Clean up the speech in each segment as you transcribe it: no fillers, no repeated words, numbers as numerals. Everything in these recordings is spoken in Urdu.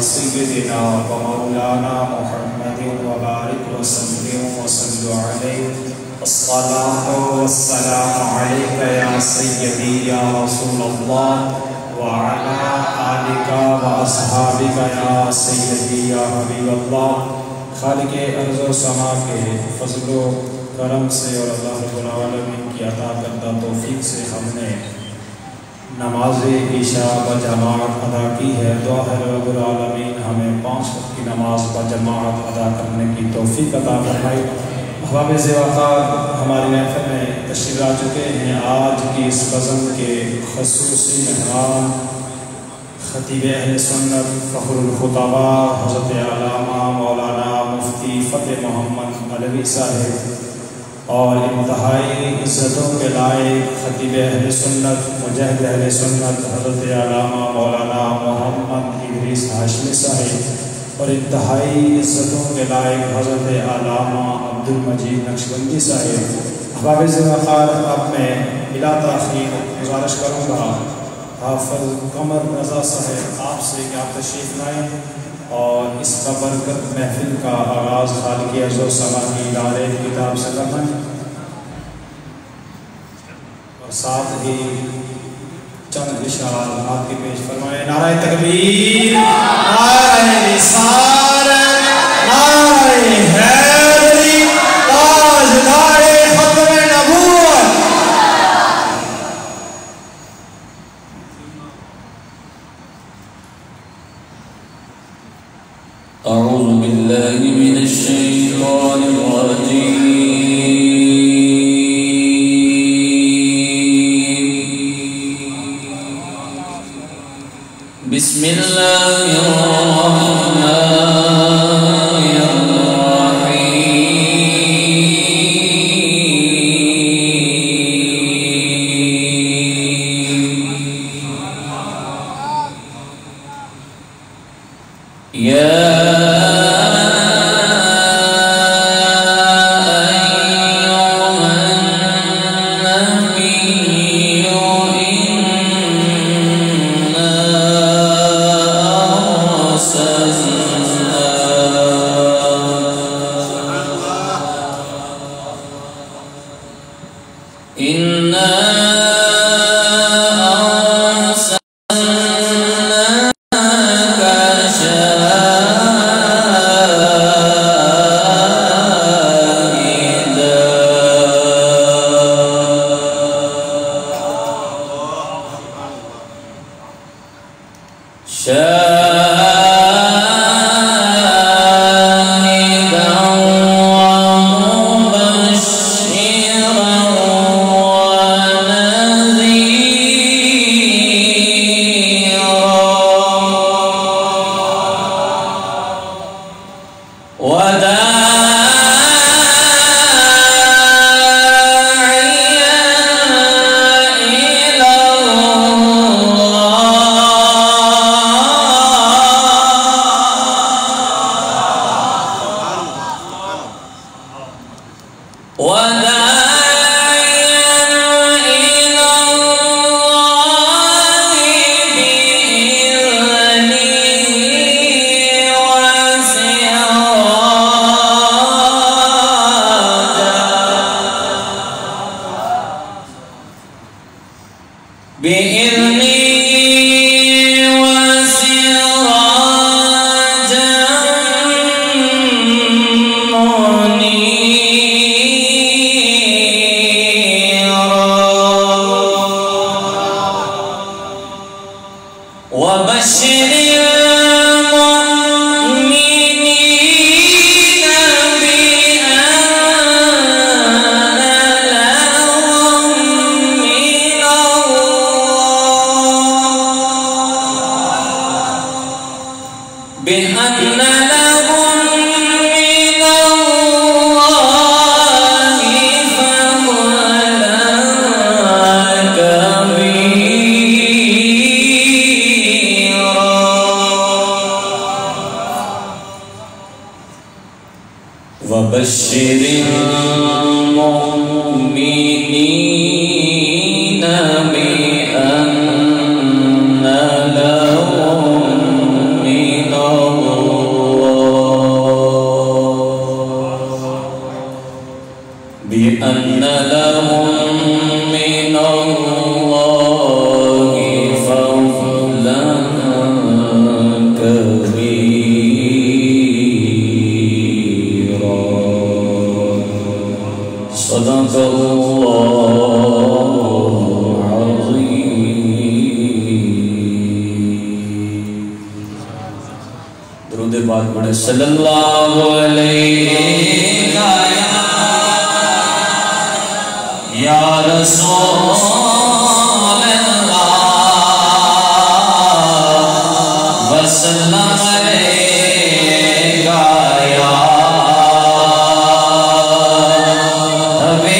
سيدنا ومولانا محمد وبارك وسلم وصل عليه الصلاة والسلام عليك يا سيدي يا رسول الله وعلى آلك وأصحابك يا سيدي يا حبيب الله۔ خالق ارض و سما کے فضل و کرم سے اور اللہ رب العالمین کی عطا کردہ توفیق سے ہم نے نماز عشاء بجماعت ادا کی ہے۔ دعا ہے رب العالمین ہمیں 5 وقت کی نماز بجماعت ادا کرنے کی توفیق عطا فرمائے۔ احباب وقار ہماری محفل میں تشریف لا چکے ہیں۔ آج کی اس بزم کے خصوصی مہمان خطیب اہل سنت فخر الخطباء حضرت علامہ مولانا مفتی فتح محمد علوی صاحب اور انتہائی عزتوں کے لائق خطیب اہل سنت مجاہد اہل سنت حضرت علامہ مولانا محمد ادریس ہاشمی صاحب اور انتہائی عزتوں کے لائق حضرت علامہ عبدالمجید نقشبندی صاحب۔ احباب وقار اب میں بلا تاخیر گزارش کروں گا حافظ قمر رضا صاحب آپ سے کہ آپ تشریف لائیں اور اس بابرکت محفل کا آغاز خالق ارض و سما کی دار کتاب سے کرنا ہے اور ساتھ ہی چند اشعار آپ کے پیش فرمائیں۔ نعرہ تکبیر، نعرہ رسالت، نعرہ حیدری، تاجدار ختم نبوت۔ أعوذ بالله من الشيطان الرجيم بسم الله الرحمن وبشر المؤمنين بأن لهم من درود پاک پڑھے صلی اللہ علیہ یا رسول اللہ وسلم علیہ یا حبیب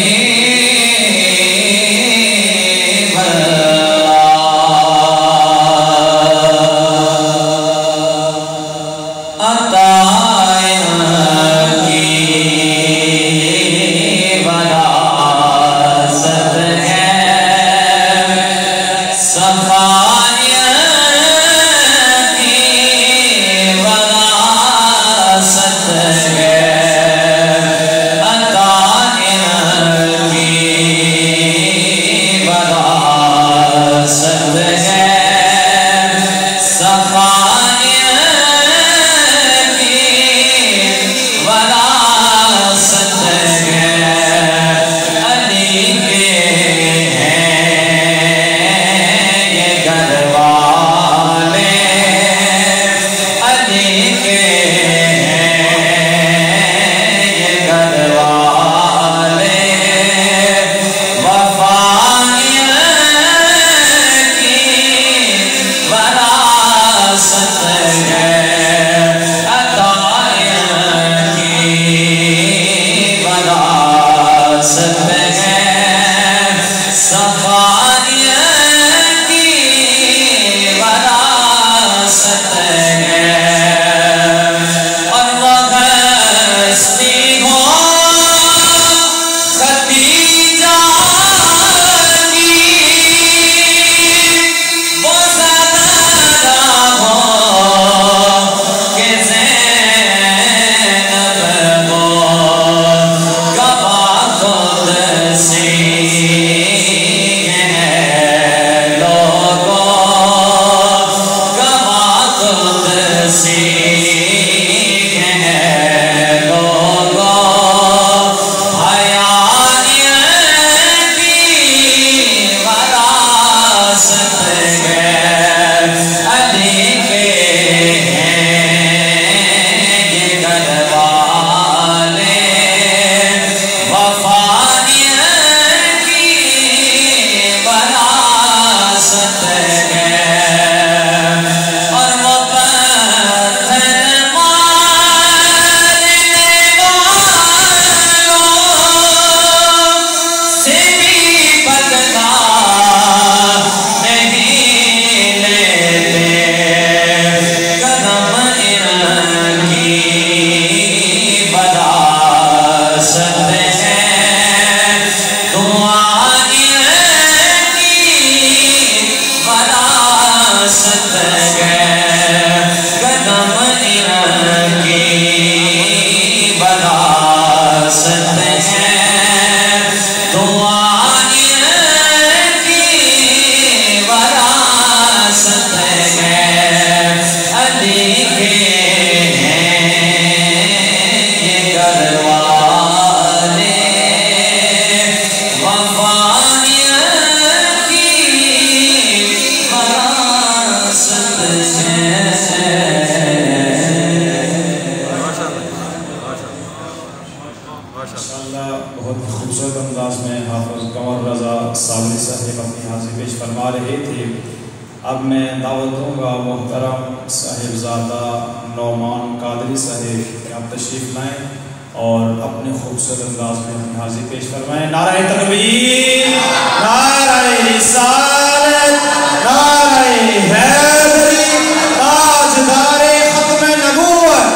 اب میں دعوت دوں گا محترم صاحبزادہ نعمان قادری صاحب کہ آپ تشریف لائیں اور اپنے خوبصورت انداز میں اپنی حاضری پیش فرمائیں. نعرہ تکبیر، نعرہ رسالت، نعرہ حیدری، تاجدار ختم نبوت.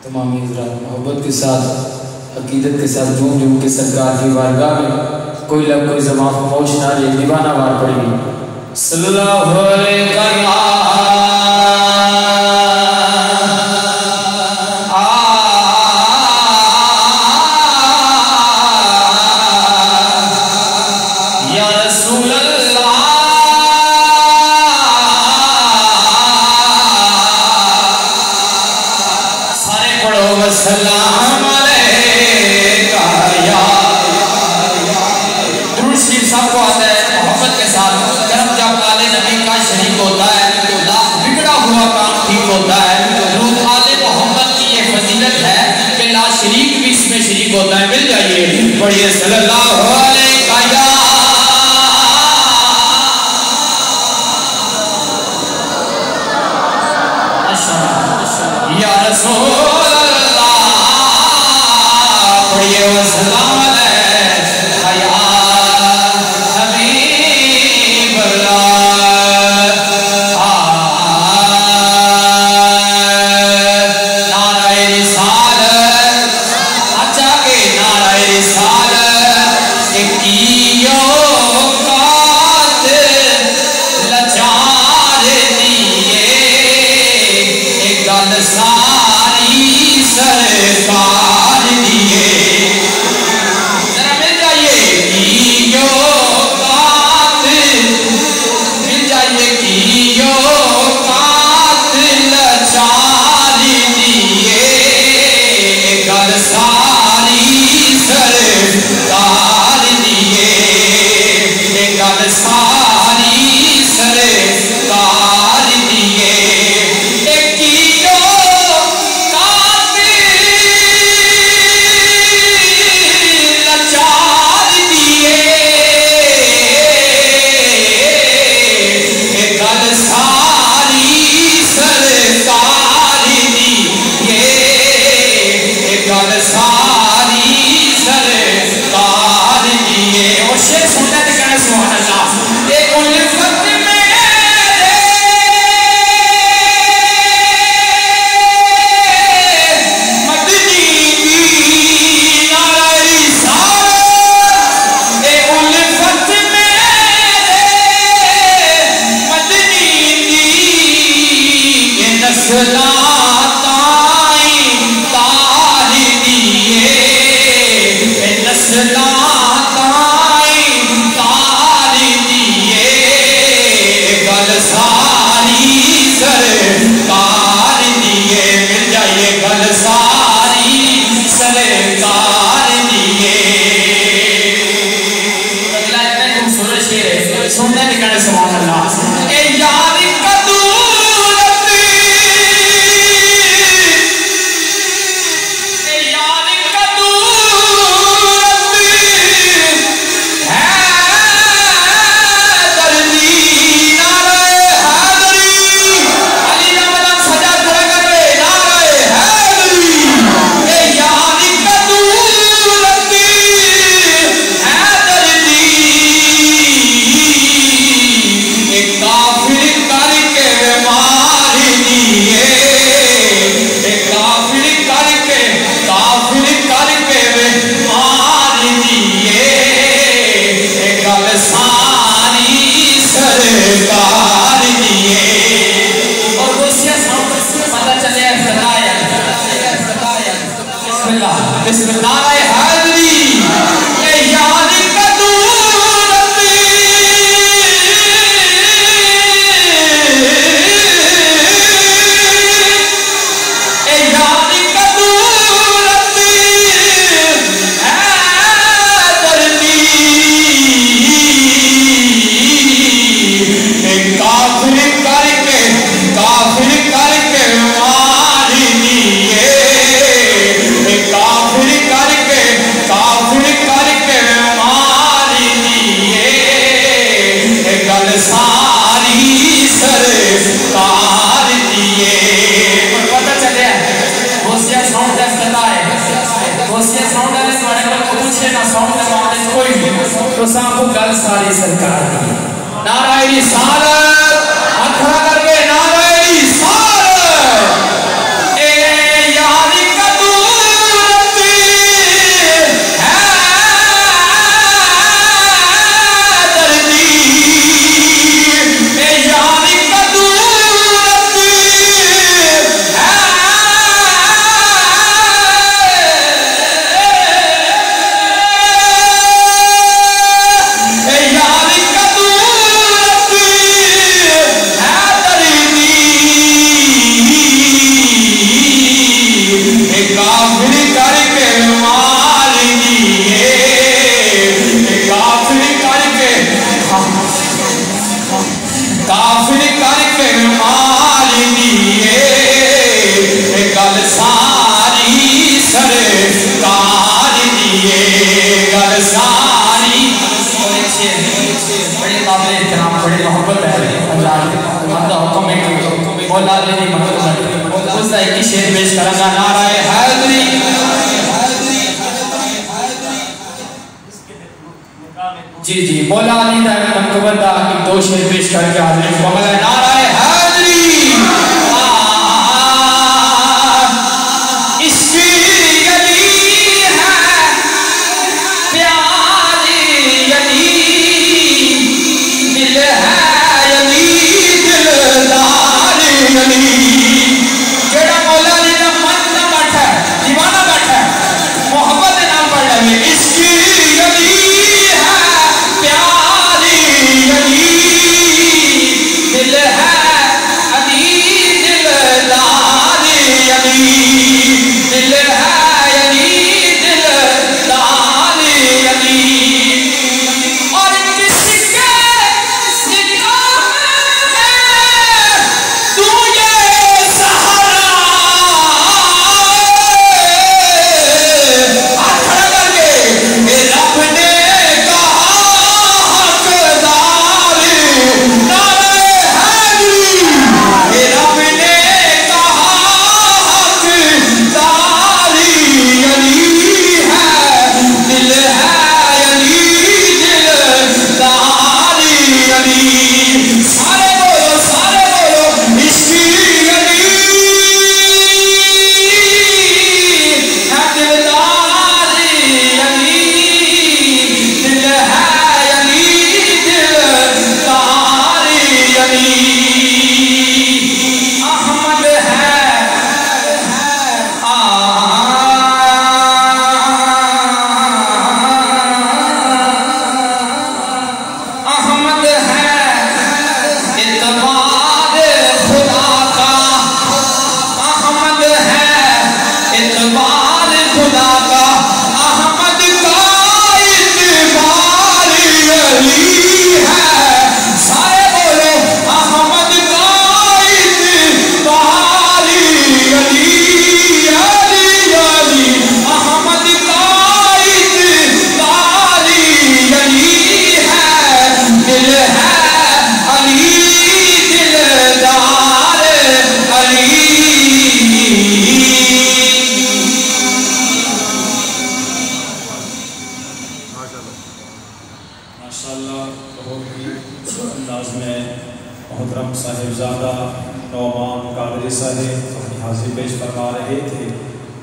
تمام حضرات محبت کے ساتھ عقیدت کے ساتھ جھوم کے سرکار کی بارگاہ میں کوئی لب کوئی زبان خاموش نہ رہے، دیوانہ وار پڑے گی. صلی اللہ علیہ یا رسول اللہ. سارے پڑھو شریک ہوتا ہے، درود آل محمد کی یہ فضیلت ہے کہ لا شریک بھی اس میں شریک ہوتا ہے. مل جائیے پڑھیے صلی اللہ علیہ یا رسول اللہ، پڑھیے وسلام علیہ یا حبیب اللہ. نعرہ رسالت، اچھا کہ نعرہ رسالت کیو قاتل لچار دیے گل ساری سرکار دیے. ذرا مل جائیے کیو قاتل، مل جائیے کیو قاتل لچار دیے گل ساری سرکار دیے گل ساری سرکار دیے. کافر کر کے مال دیے بڑی محبت ہے اللہ حکم ہے کہ مولا علی دی محبت ہے اس دا ایک شعر پیش کروں گا نعرہ حیدری جی مولا علی دا منقبت دا ایک دو شعر پیش کر کے حاضر کو مولا نعرہ حیدری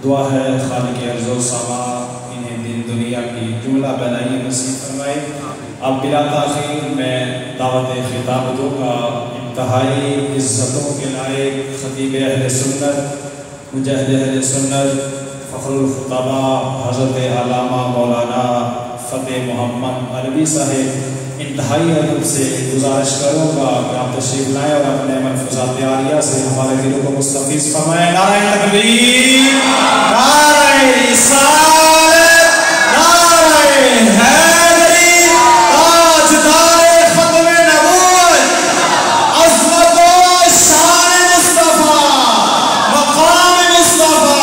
دعا ہے خالق ارض و سما انہیں دین دنیا کی جملہ بنائی نصیب فرمائے. اب بلا تاخیر میں دعوت خطاب دوں گا انتہائی عزتوں کے لائق خطیب اہل سنت مجاہد اہل سنت فخر الخطباء حضرت علامہ مولانا فتح محمد عربی صاحب انتہائی ادب سے گزارش کروں گا کہ آپ تشریف لائیں اور اپنے ملفوظات عالیہ سے ہمارے دلوں کو مستفیض فرمائیں. نعرہ تکبیر، نعرہ رسالت، نعرہ حیدری، تاجدار ختم نبوت، عظمت و شان مصطفیٰ، مقام مصطفیٰ.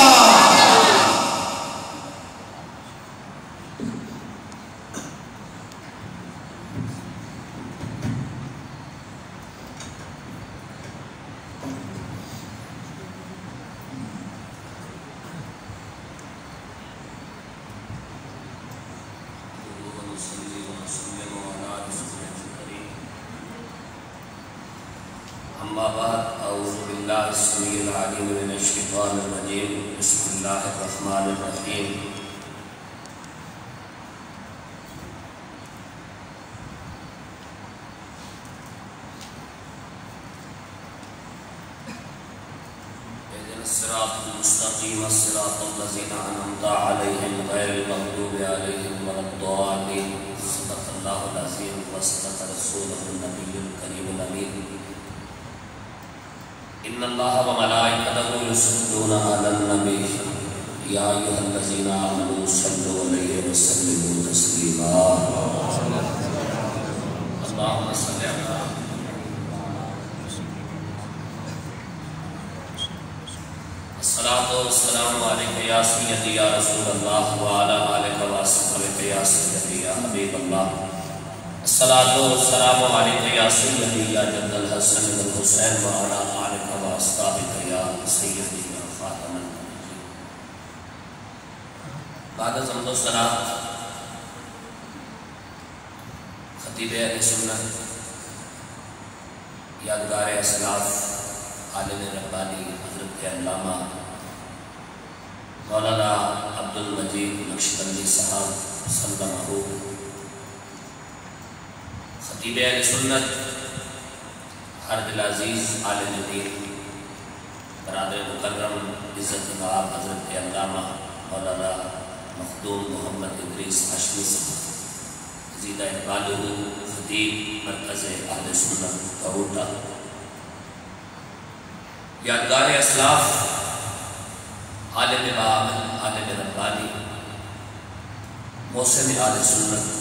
اما بعد اعوذ باللہ السمیع العلیم من الشیطان الرجیم بسم اللہ الرحمن الرحیم. اهدنا الصراط المستقیم صراط الذین انعمت علیہم غیر المغضوب علیہم ولا الضالین. صدق اللہ العظیم وصدق رسولہ النبی الکریم الامین. ان اللہ و ملائکتہ یصلون علی النبی یا ایھا الذین آمنوا صلوا علیہ وسلموا تسلیما. اللہم صل علی الصلاۃ والسلام علیک یا سیدی یا رسول اللہ وعلی آلک و اصحابک یا سیدی یا حبیب اللہ. الصلاة والسلام علیکہ یا سیدی یا جد الحسن والحسین وعلا آلک و اصحابک یا سیدی یا خاتم النبیین۔ بعد از حمد و ثنا خطیب اہل سنت یادگار اسلاف عالم ربانی حضرت علامہ مولانا عبدالمجید نقشبندی صاحب سلمہ خطیب اہل سنت ہر دل عزیز عالم دین برادر مکرم عزت نواب حضرت علامہ مولانا مخدوم محمد ادریس ہاشمی صاحب عزیزہ اقبالہ خطیب مرکز اہل سنت کہوٹہ، یادگار اسلاف عالم باعمل عالم ربانی محسن اہل سنت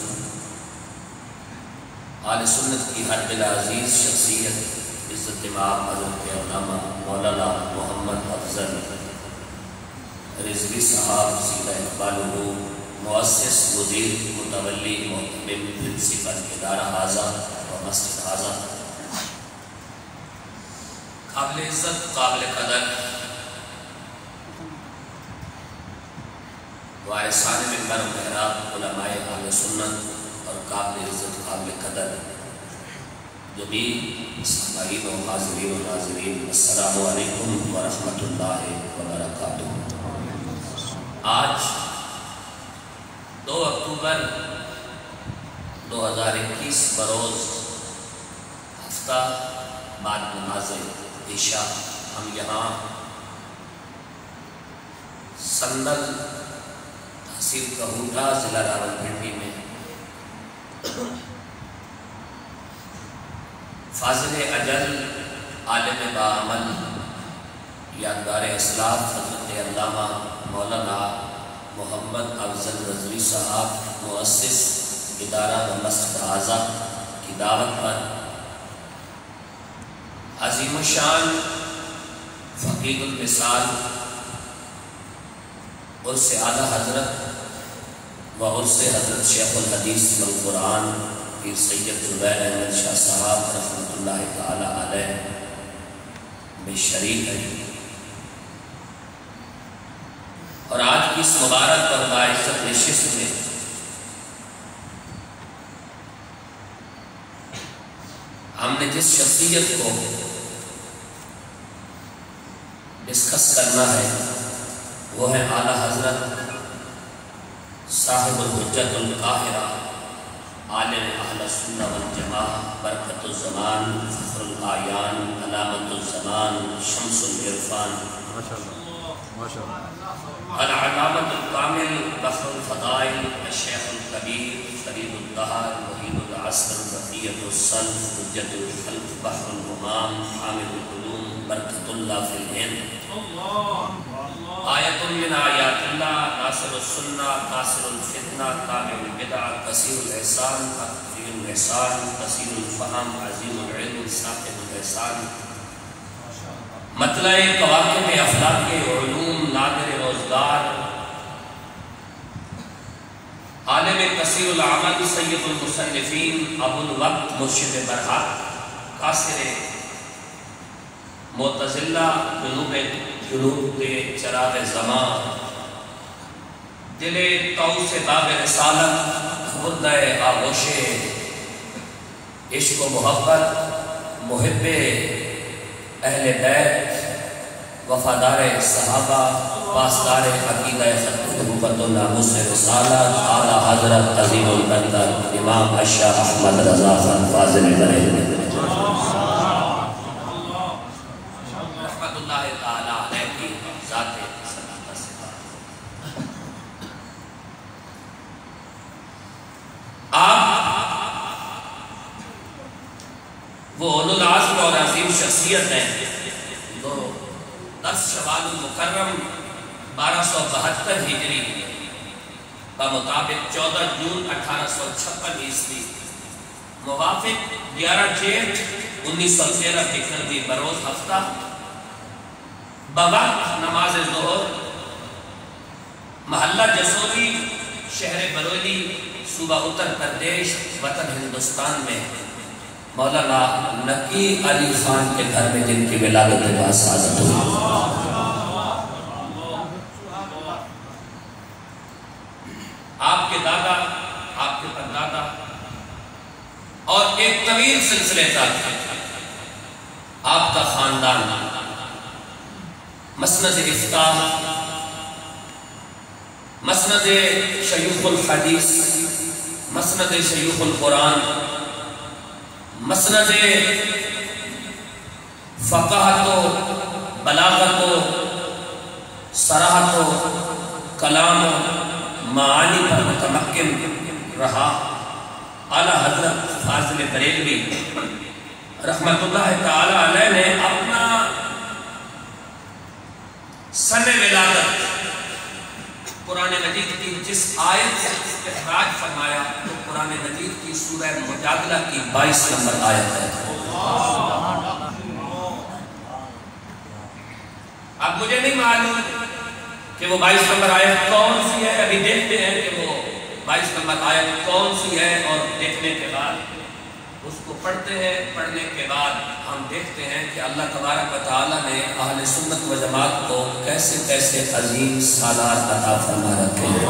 آل سنت کی ہر دل عزیز شخصیت عزت امام حضرت علامہ مولانا محمد افضل رضوی صاحب سیدہ اقبالہ مؤسس مدیر متولی محتمم پرنسپل ادارہ حاضہ و مسجد حاضہ، قابل عزت قابل قدر وارثان منبر و محراب علماء اہل سنت اور قابل عزت قابل قدر جمیع سامعین و حاضرین و ناظرین، السلام علیکم ورحمۃ اللہ وبرکاتہ۔ آج 2 اکتوبر 2021 بروز ہفتہ بعد نماز عشاء ہم یہاں سندل تحصیل کہوٹہ ضلع راولپنڈی میں فاضل اجل عالم باعمل یادگار اسلاف حضرت علامہ مولانا محمد افضل رضوی صاحب مؤسس ادارہ و مسجد حاضہ کی دعوت پر عظیم الشان فقید المثال عرس اعلیٰ حضرت و عرس حضرت شیخ الحدیث والقرآن پیر سید زبیر احمد شاہ صاحب رحمۃ اللہ تعالی علیہ میں شریک ہے، اور آج کی اس مبارک اور باعزت نشست میں ہم نے جس شخصیت کو ڈسکس کرنا ہے وہ ہے اعلیٰ حضرت صاحب الحجت القاہرہ عالم اہل سنہ والجماعہ برکت الزمان فخر العیان علامت الزمان شمس العرفان العلامت الکامل بحر الفضائل الشیخ الکبیر فرید الدہر وحید العصر بقیت الصلف حجت الخلف بحر الغمام حامل العلوم برکت اللہ فی الہند آیت من آیات اللہ ناصر السنہ ناصر الفتنہ تابع البدع کثیر الاحسان کثیر الاحسان کثیر الفہم عظیم العلم صاحب الاحسان مطلع کواکب افلاک علوم نادر روزگار عالم کثیر العمل سید المصنفین ابو الوقت مرشد برحق قاصر معتزلہ جنوب دے چراغ زمان دل طوس باب رسالت مدعِ آغوش عشق و محبت محب اہل بیت وفادار صحابہ پاسدار عقیدہ خط نبوت و ناموس رسالت اعلیٰ حضرت عظیم القدر امام الشاہ احمد رضا خان فاضل بریلوی رحمت اللہ تعالی علیہ کی ذات صداقت سے آپ وہ اولو العزم اور عظیم شخصیت ہیں جو 10 شوال المکرم 1272 ہجری بمطابق 14 جون 1856 عیسوی موافق 11 جیٹھ 1913 بکھروی بروز ہفتہ بوقت نماز ظہر محلہ جسوری شہر برولی صوبہ اتر پردیش وطن ہندوستان میں مولانا نقی علی خان کے گھر میں جن کی ولادت باعزت ہوئی۔ آپ کے دادا، آپ کے پردادا اور ایک طویل سلسلے تک آپ کا خاندان مسند افتاح، مسند شیوخ الحدیث، مسند شیوخ القرآن، مسند فقاہت و بلاغت و صراحت و کلام و معانی پر متمکن رہا۔ اعلیٰ حضرت فاضل بریلوی رحمت اللہ تعالی علیہ نے اپنا سن ولادت قرآن مجید کی جس آیت سے استخراج فرمایا تو قرآن مجید کی سورہ مجادلہ کی 22 نمبر آیت ہے۔ اب مجھے نہیں معلوم کہ وہ 22 نمبر آیت کون سی ہے، ابھی دیکھتے ہیں کہ وہ 22 نمبر آیت کون سی ہے، اور دیکھنے کے بعد اس کو پڑھتے ہیں۔ پڑھنے کے بعد ہم دیکھتے ہیں کہ اللہ تبارک و تعالیٰ نے اہل سنت و جماعت کو کیسے کیسے عظیم سالار عطا فرما رکھے ہیں۔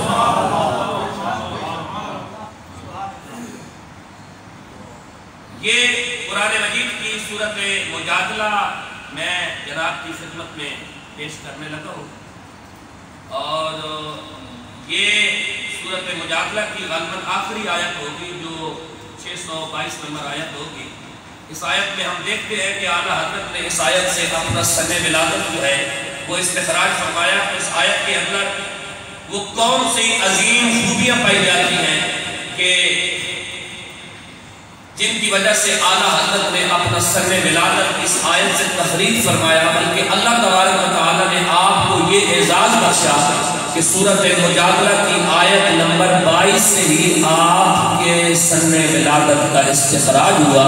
یہ قرآن مجید کی سورت مجادلہ میں جناب کی خدمت میں پیش کرنے لگا ہوں، اور یہ سورت مجادلہ کی غالباً آخری آیت ہوگی جو 622 نمبر آیت ہوگی۔ اس آیت میں ہم دیکھتے ہیں کہ اعلیٰ حضرت نے اس آیت سے اپنا سن ولادت جو ہے وہ استخراج فرمایا۔ اس آیت کے اندر وہ کون سی عظیم خوبیاں پائی جاتی ہیں کہ جن کی وجہ سے اعلیٰ حضرت نے اپنا سن ولادت اس آیت سے تخریج فرمایا، بلکہ اللہ تبارک و تعالیٰ نے آپ کو یہ اعزاز بخشا کہ سورت مجادلہ کی آیت نمبر 22 سے ہی آپ کے سن ولادت کا استخراج ہوا،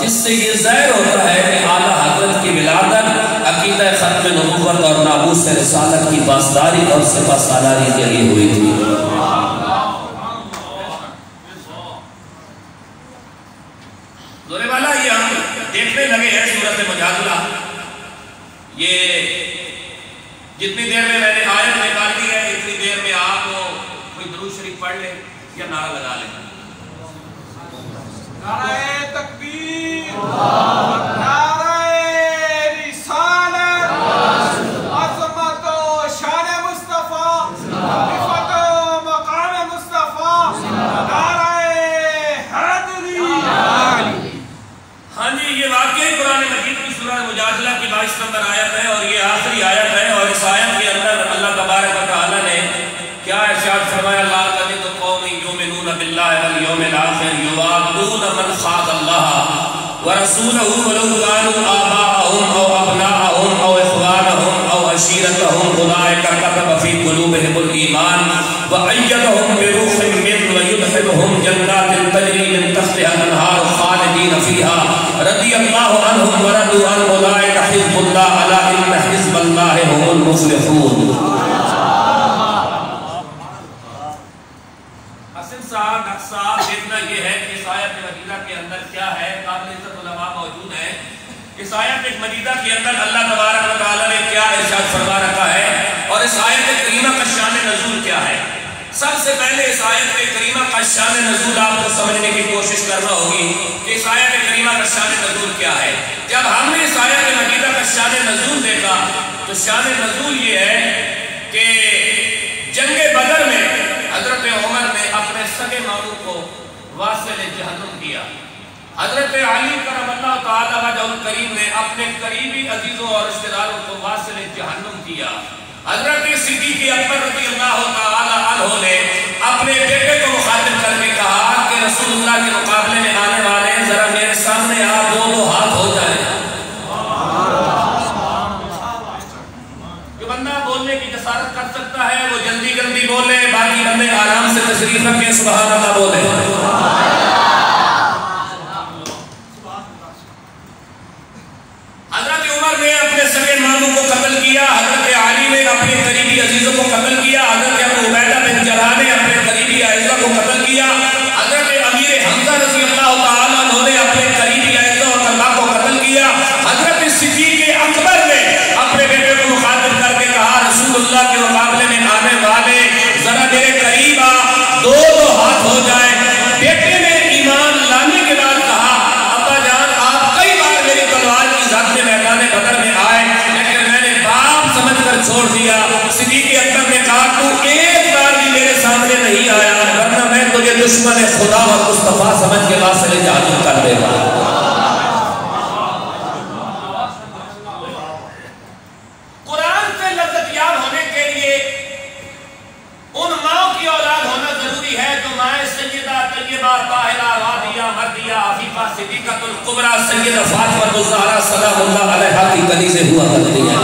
جس سے یہ ظاہر ہوتا ہے کہ اعلیٰ حضرت کی ولادت عقیدہ ختم نبوت اور ناموس رسالت کی پاسداری اور سپہ سالاری کے لیے ہوئی تھی۔ دورے والا یہ ہم دیکھنے لگے ہیں سورت مجادلہ، یہ جتنی دیر میں نے آیت نکال دی ہے اتنی دیر میں آپ کوئی درود شریف پڑھ لیں یا نعرہ لگا لیں۔ نعرہ تکبیر، نعرہ رسالت، عظمت و شان مصطفیٰ، عفت و مقام مصطفیٰ، نعرہ حیدری۔ ہاں جی، یہ واقعی قرآن مجید کی سورہ مجادلہ کی 22 نمبر آیت ہے، اور یہ آخری آیت ہے، اور اس آیت کے اندر اللہ تبارک و تعالیٰ نے کیا ارشاد فرمایا؟ لا تجد قوم یؤمنون باللہ والیوم الآخر یوادون من خاض اللہ ورسولہ ولو كانوا آباءهم او ابناءهم او اخوانهم او عشیرتهم اولئک کتب فی قلوبهم الایمان وأیدهم بروح منه ویدخلهم جنات تجری من تحتها الانہار خالدین فیہا رضی اللہ عنہم ورضوا عنہ اولئک حزب اللہ الا ان حزب اللہ هم المفلحون۔ صاحب دیکھنا یہ ہے کہ اس آیت مجیدہ کے اندر کیا ہے، قابل عزت علماء موجود ہیں۔ اس آیت مجیدہ کے اندر اللہ تبارک و تعالیٰ نے کیا ارشاد فرما رکھا ہے، اور اس آیت کریمہ کا شان نزول کیا ہے۔ سب سے پہلے اس آیت کریمہ کا شان نزول آپ کو سمجھنے کی کوشش کرنا ہوگی کہ اس آیت کریمہ کا شان نزول کیا ہے۔ جب ہم نے اس آیت مجیدہ کا شان نزول دیکھا تو شان نزول یہ ہے کہ جنگ بدر میں حضرت عمر نے اپنے سگے ماموں کو واصل جہنم کیا۔ حضرت علی کرم اللہ تعالیٰ وجہ الکریم نے اپنے قریبی عزیزوں اور رشتہ داروں کو واصل جہنم کیا۔ حضرت صدیق اکبر رضی اللہ تعالیٰ عنہ نے اپنے بیٹے کو مخاطب کر کے کہا کہ رسول اللہ کے مقابلے میں آنے والے ذرا میرے سامنے آپ دو ہاتھ ہو جائیں۔ جو بندہ بولنے کی جسارت کر سکتا ہے وہ جلدی جلدی بولے، باقی بندے آرام سے تشریف رکھیں، سبحان اللہ بولے۔ حضرت عمر نے اپنے سگے ماموں کو قتل کیا، حضرت علی نے اپنے قریبی عزیزوں کو قتل کیا، حضرت ابو عبیدہ بن جراح نے اپنے قریبی اعزہ کو قتل کیا، دشمن خدا اور مصطفیٰ سمجھ کے واسطے جہنم کر دے گا. قرآن سے لذت یاب ہونے کے لیے ان ماؤں کی اولاد ہونا ضروری ہے جو مائیں سیدہ طیبہ طاہرہ رابعہ مرضیہ عفیفہ صدیقۃ الکبریٰ سیدہ فاطمہ الزہرا سلام اللہ علیہا کی گلی سے ہوا کرتی ہیں.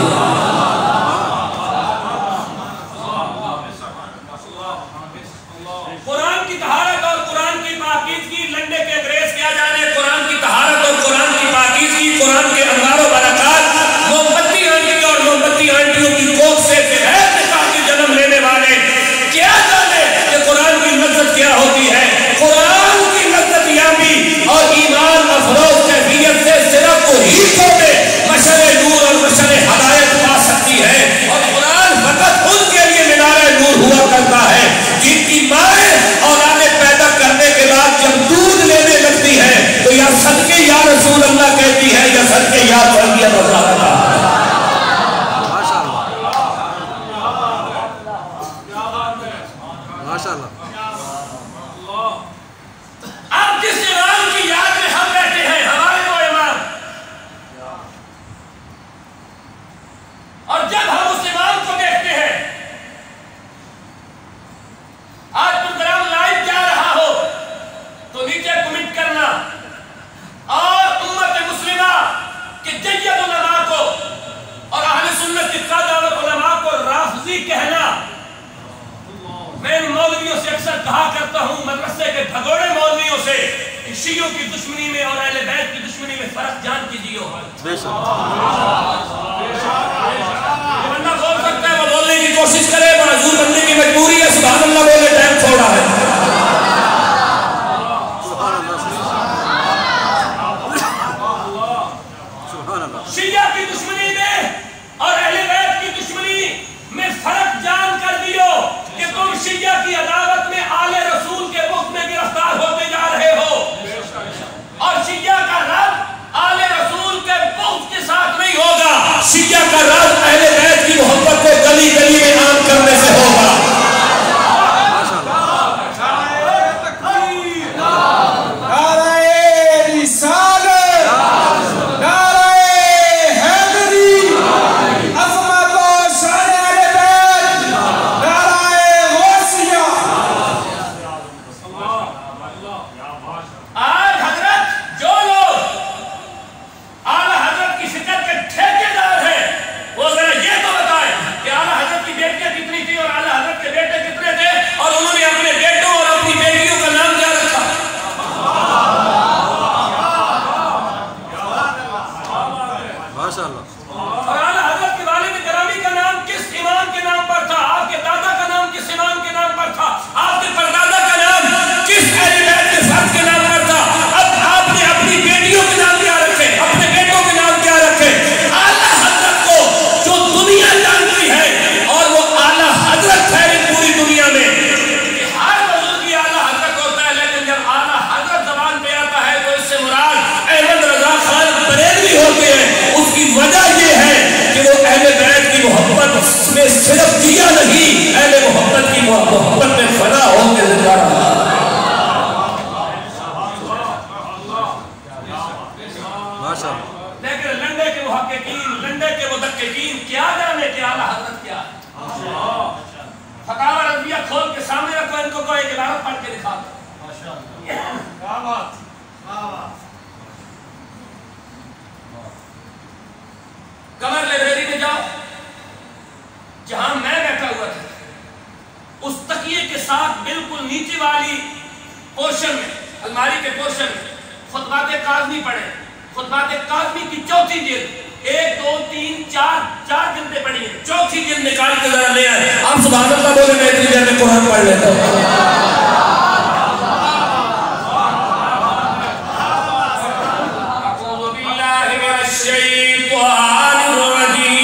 قرآن کی طہارت اور قرآن کی پاکیزگی لنڈے کے انگریز کیا جانے. قرآن کی طہارت اور قرآن کی پاکیزگی قرآن کے انوار و برکات موم بتی آنٹی اور موم بتی آنٹیوں کی کوکھ سے بغیر نکاح کے جنم لینے والے کیا جانے کہ قرآن کی لذت کیا ہوتی ہے. قرآن کی لذت یابی اور ایمان افروز کیفیت سے صرف وہی قومیں مشعل نور اور مشعل ہدایت پا سکتی ہے. اور قرآن فقط ان کے لیے مینار نور ہوا کرتا ہے جن کی مائیں اولاد پیدا کرنے کے بعد جب دودھ لینے لگتی ہے تو یا صدقے یا رسول اللہ کہتی ہے یا صدقے یا تربیت اللہ کرتا ہے. اب جس امام کی یاد میں ہم بیٹھے ہیں ہمارے وہ امام، اور جب ہم اس امام کو دیکھتے ہیں آج پروگرام لائیو جا رہا ہو تو نیچے کمنٹ کرنا اور امت مسلمہ کے جید علماء کو اور اہل سنت کی قادر علماء کو رافضی کہنا. میں ان مولویوں سے اکثر کہا کرتا ہوں مدرسے کے بھگوڑے مولویوں سے شیعوں کی دشمنی میں اور اہل بیت کی دشمنی میں فرق جان کیجیے. بندہ بول سکتا ہے وہ بولنے کی کوشش کرے معذور بننے کی مجبوری ہے. سبحان اللہ بولے ٹائم تھوڑا ہے. شیعہ کی دشمنی میں اور اہل بیت کی دشمنی میں فرق جان کر دیو کہ تم شیعہ کی عداوت میں آل رسول کے بغض میں گرفتار ہوتے جا رہے ہو اور شیعہ کا رب آل رسول کے بغض کے ساتھ نہیں ہوگا. شیعہ کا رب اہل بیت کی محبت کو گلی گلی میں عام کرنے سے ہوگا. صرف دیا نہیں اہل محبت کی محبت میں فنا ہو کے زندہ رہا. لیکن لنڈے کے محققین لنڈے کے مدققین کیا جانے کہ اعلیٰ حضرت کیا. فتاوی رضویہ کھول کے سامنے رکھو ان کو ایک عبارت پڑھ کے دکھا دو. کمر لائبریری میں جاؤ جہاں میں بیٹھا ہوا تھا اس تکیے کے ساتھ بالکل نیچے والی پورشن میں الماری کے پورشن میں خطبات کاظمی پڑھے. خطبات کاظمی کی چوتھی جلد 1 2 3 4 جلدیں پڑھی ہیں. چوتھی جلد نکال کے ذرا لے آئے. آپ سبحان اللہ بولے میں اتنی دیر میں قرآن پڑھ لیتا ہوں. اعوذ باللہ من الشیطان الرجیم.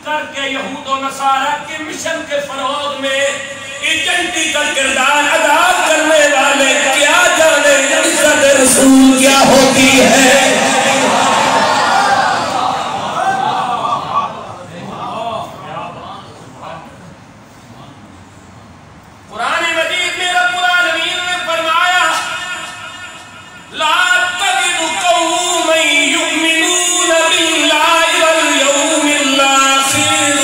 کر کے یہود و نصارہ کے مشن کے فروغ میں ایجنٹی کا کردار ادا کرنے والے کیا جانے عزت رسول کیا ہوتی ہے. قرآن مجید میں رب العالمین نے فرمایا لا تجد قوما یؤمنون باللہ والیوم الآخر.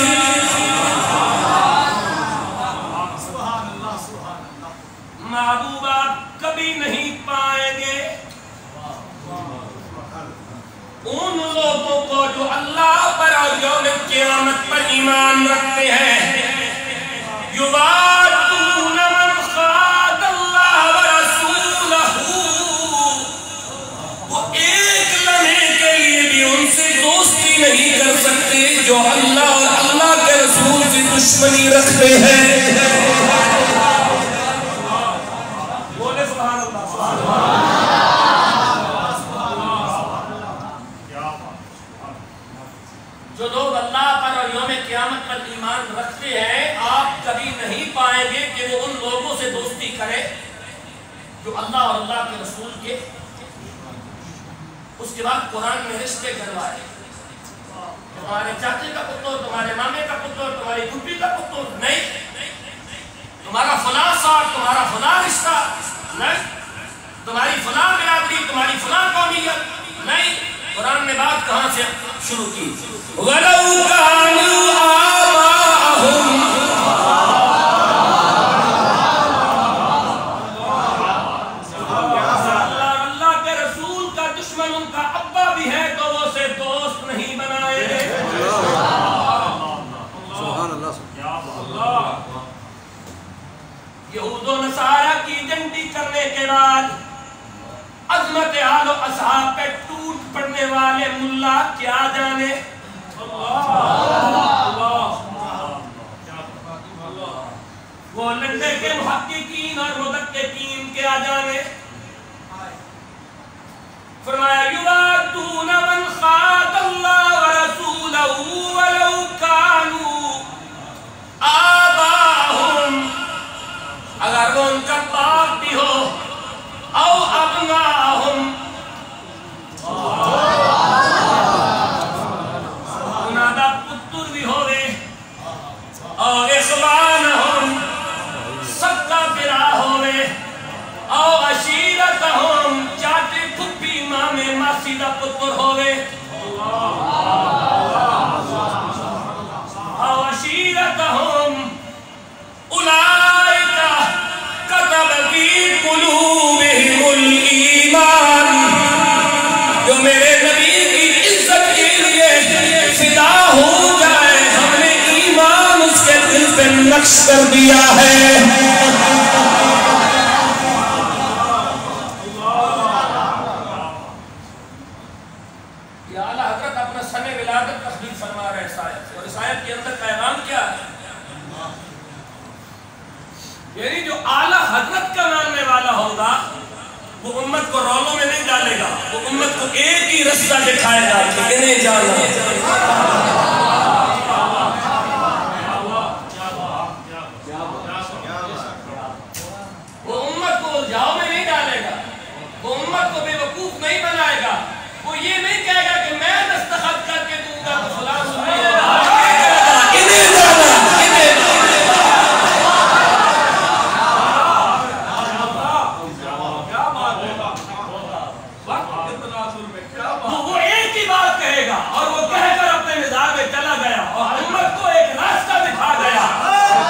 محبوب آپ کبھی نہیں پائیں گے ان لوگوں کو جو اللہ پر اور یوم قیامت پر ایمان رکھتے ہیں. یوادون من خاد اللہ ورسولہ، وہ ایک لمحے کے لیے بھی ان سے دوستی نہیں کر سکتے جو اللہ اور اللہ کے رسول سے دشمنی رکھتے ہیں. بولے سبحان اللہ. جو لوگ اللہ پر اور یوم قیامت پر ایمان رکھتے ہیں آپ کبھی نہیں پائیں گے کہ وہ ان لوگوں سے دوستی کرے جو اللہ اور اللہ کے رسول کے. اس کے بعد قرآن میں رشتے گھروائے. تمہارے چاچے کا پتر، تمہارے مامے کا پتر، تمہاری پھوپھی کا پتر نہیں، تمہارا فلاں صاحب، تمہارا فلاں رشتہ نہیں، تمہاری فلاں برادری، تمہاری فلاں قومیت نہیں. قرآن نے بات کہاں سے شروع کی؟ وَلَوْ كَانُوا آبَاءَهُمْ. اللہ کے رسول کا دشمن ان کا ابا بھی ہے تو وہ اسے دوست نہیں بنائے. یہود و نصارہ کی ایجنٹی کرنے کے بعد عظمت آل و اصحاب پہ ٹوٹ پڑنے والے ملا کیا جانے. وہ لنڈے کے محققین اور مدققین کیا جانے. فرمایا یوادون من خاد اللہ ورسولہ ولو کانوا آباءہم، اگر وہ ان کا باپ بھی ہو او ابناءہم، انہاں دا پتر بھی ہوئے، اور اخوانہم سکا برا ہوئے، او عشیرتہم چاچے پھپھی مامے ماسی دا پتر ہوئے، او عشیرتہم اولئک کتب فی قلوبہم الایمان. جو میرے نبی کی عزت کے لیے فدا ہو جائے ہم نے ایمان اس کے دل پہ نقش کر دیا ہے. یہ اعلیٰ حضرت اپنا سن ولادت تخلیق فرما رہے ہیں آیت سے، اور اس آیت کے اندر پیغام کیا ہے؟ یعنی جو اعلیٰ حضرت کا ماننے والا ہوگا وہ امت کو رولوں میں نہیں ڈالے گا، وہ امت کو ایک ہی رستہ دکھائے گا کہ انہیں جانا. وہ امت کو الجھاؤ میں نہیں ڈالے گا، وہ امت کو بے وقوف نہیں بنائے گا. وہ یہ نہیں کہے گا کہ میں دستخط کر کے دوں گا تو فلاں سنی ہوگا. انہیں جانا، وہ ایک ہی بات کہے گا اور وہ کہہ کر اپنے نظام میں چلا گیا اور امت کو ایک راستہ دکھا گیا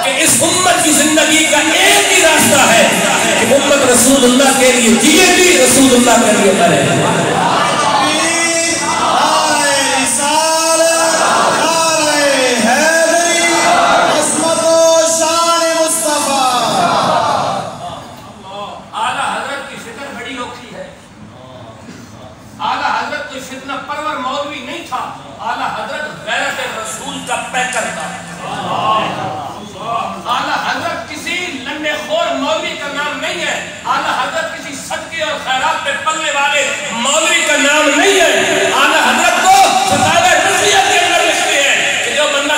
کہ اس امت کی زندگی کا ایک ہی راستہ ہے کہ امت رسول اللہ کے لیے جیے بھی، رسول اللہ کے لیے مرے. اعلیٰ حضرت کسی لنڈے خور مولوی کا نام نہیں ہے. اعلیٰ حضرت کسی صدقے اور خیرات پہ پلنے والے مولوی کا نام نہیں ہے. اعلیٰ حضرت کو فتاوی رضویہ کے اندر لکھتے ہیں کہ جو بندہ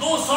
200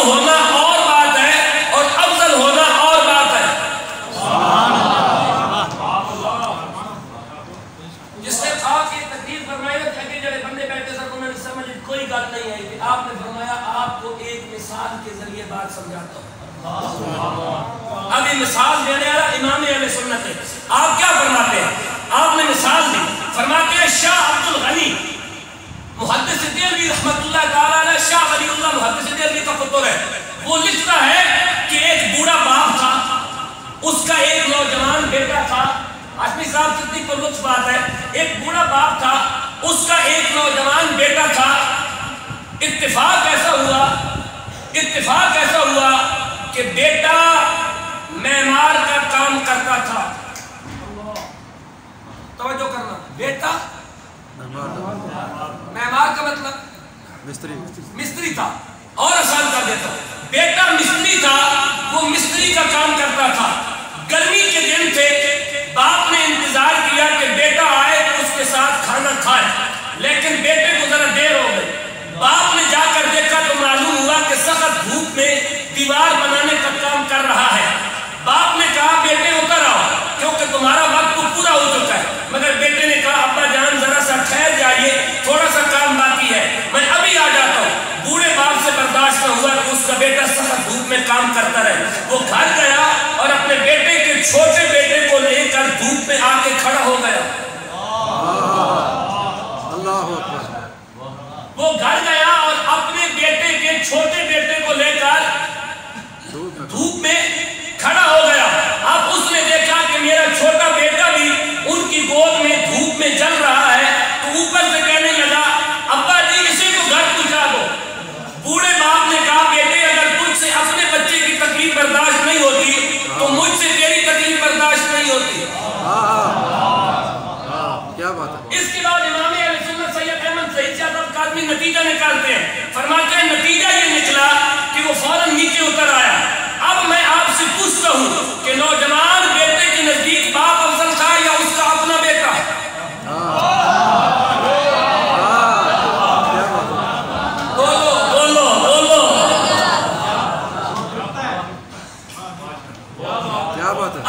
محبوب ہونا اور بات ہے اور افضل ہونا اور بات ہے. جس نے آپ کی تقریر فرمائی کہ جڑے بندے بیٹھے سر انہوں نے سمجھ کوئی گل نہیں آئی کہ آپ نے فرمایا آپ کو ایک مثال کے ذریعے بات سمجھاتا ہوں. ابھی مثال دینے والا امام اہل سنت ہے. آپ کیا فرماتے ہیں؟ آپ نے مثال دی، فرماتے ہیں شاہ عبد الغنی محدث دہلوی رحمت اللہ تعالی علیہ، شاہ ولی اللہ محدث دہلوی کا پتر ہے. وہ لکھتا ہے کہ ایک بوڑھا باپ تھا، اس کا ایک نوجوان بیٹا تھا. ہاشمی صاحب کتنی پر لطف بات ہے. ایک بوڑھا باپ تھا، اس کا ایک نوجوان بیٹا تھا. اتفاق ایسا ہوا کہ بیٹا معمار کا کام کرتا تھا. توجہ کرنا، بیٹا معمار کا مطلب مستری تھا. اور آسان کر دیتا ہوں، بیٹا مستری تھا، وہ مستری کا کام کرتا تھا. گرمی کے دن تھے، باپ نے انتظار کیا کہ بیٹا آئے تو اس کے ساتھ کھانا کھائے، لیکن بیٹے کو ذرا دیر ہو گئی. باپ نے جا کر دیکھا تو معلوم ہوا کہ سخت دھوپ میں دیوار بنانے کا کام کر رہا ہے. باپ نے کہا بیٹے اتر آؤ کیونکہ تمہارا وقت تو پورا ہو چکا ہے. مگر بیٹے نے کہا ابا جان ذرا سا ٹھہر جائیے، تھوڑا سا کام باقی ہے، میں ابھی آ جاتا ہوں. بوڑھے باپ سے برداشت نہ ہوا کہ اس کا بیٹا سخت دھوپ میں کام کرتا رہے. وہ گھر گیا اور اپنے بیٹے کے چھوٹے بیٹے کو لے کر دھوپ میں آ کے کھڑا ہو گیا. وہ گھر گیا اور اپنے بیٹے کے چھوٹے بیٹے کو لے کر دھوپ میں کھڑا ہو گیا. اب اس نے دیکھا کہ میرا چھوٹا بیٹا بھی ان کی گود میں دھوپ میں جل رہا ہے، تو اوپر سے کہنے لگا ابا جی اسے تو گھر پہنچا دو. بوڑھے باپ نے کہا بیٹے اگر تجھ سے اپنے بچے کی تکلیف برداشت نہیں ہوتی تو مجھ سے تیری تکلیف برداشت نہیں ہوتی. کیا بات ہے. اس کے بعد امام اہل سنت سید احمد ظہیر صاحب کاظمی نتیجہ نکالتے ہیں. فرماتے ہیں نتیجہ یہ نکلا کہ وہ فوراً نیچے اتر آیا. اب میں آپ سے پوچھتا ہوں کہ نوجوان بیٹے کے نزدیک باپ افضل تھا یا اس کا اپنا بیٹا؟ بولو بولو بولو. کیا بات ہے.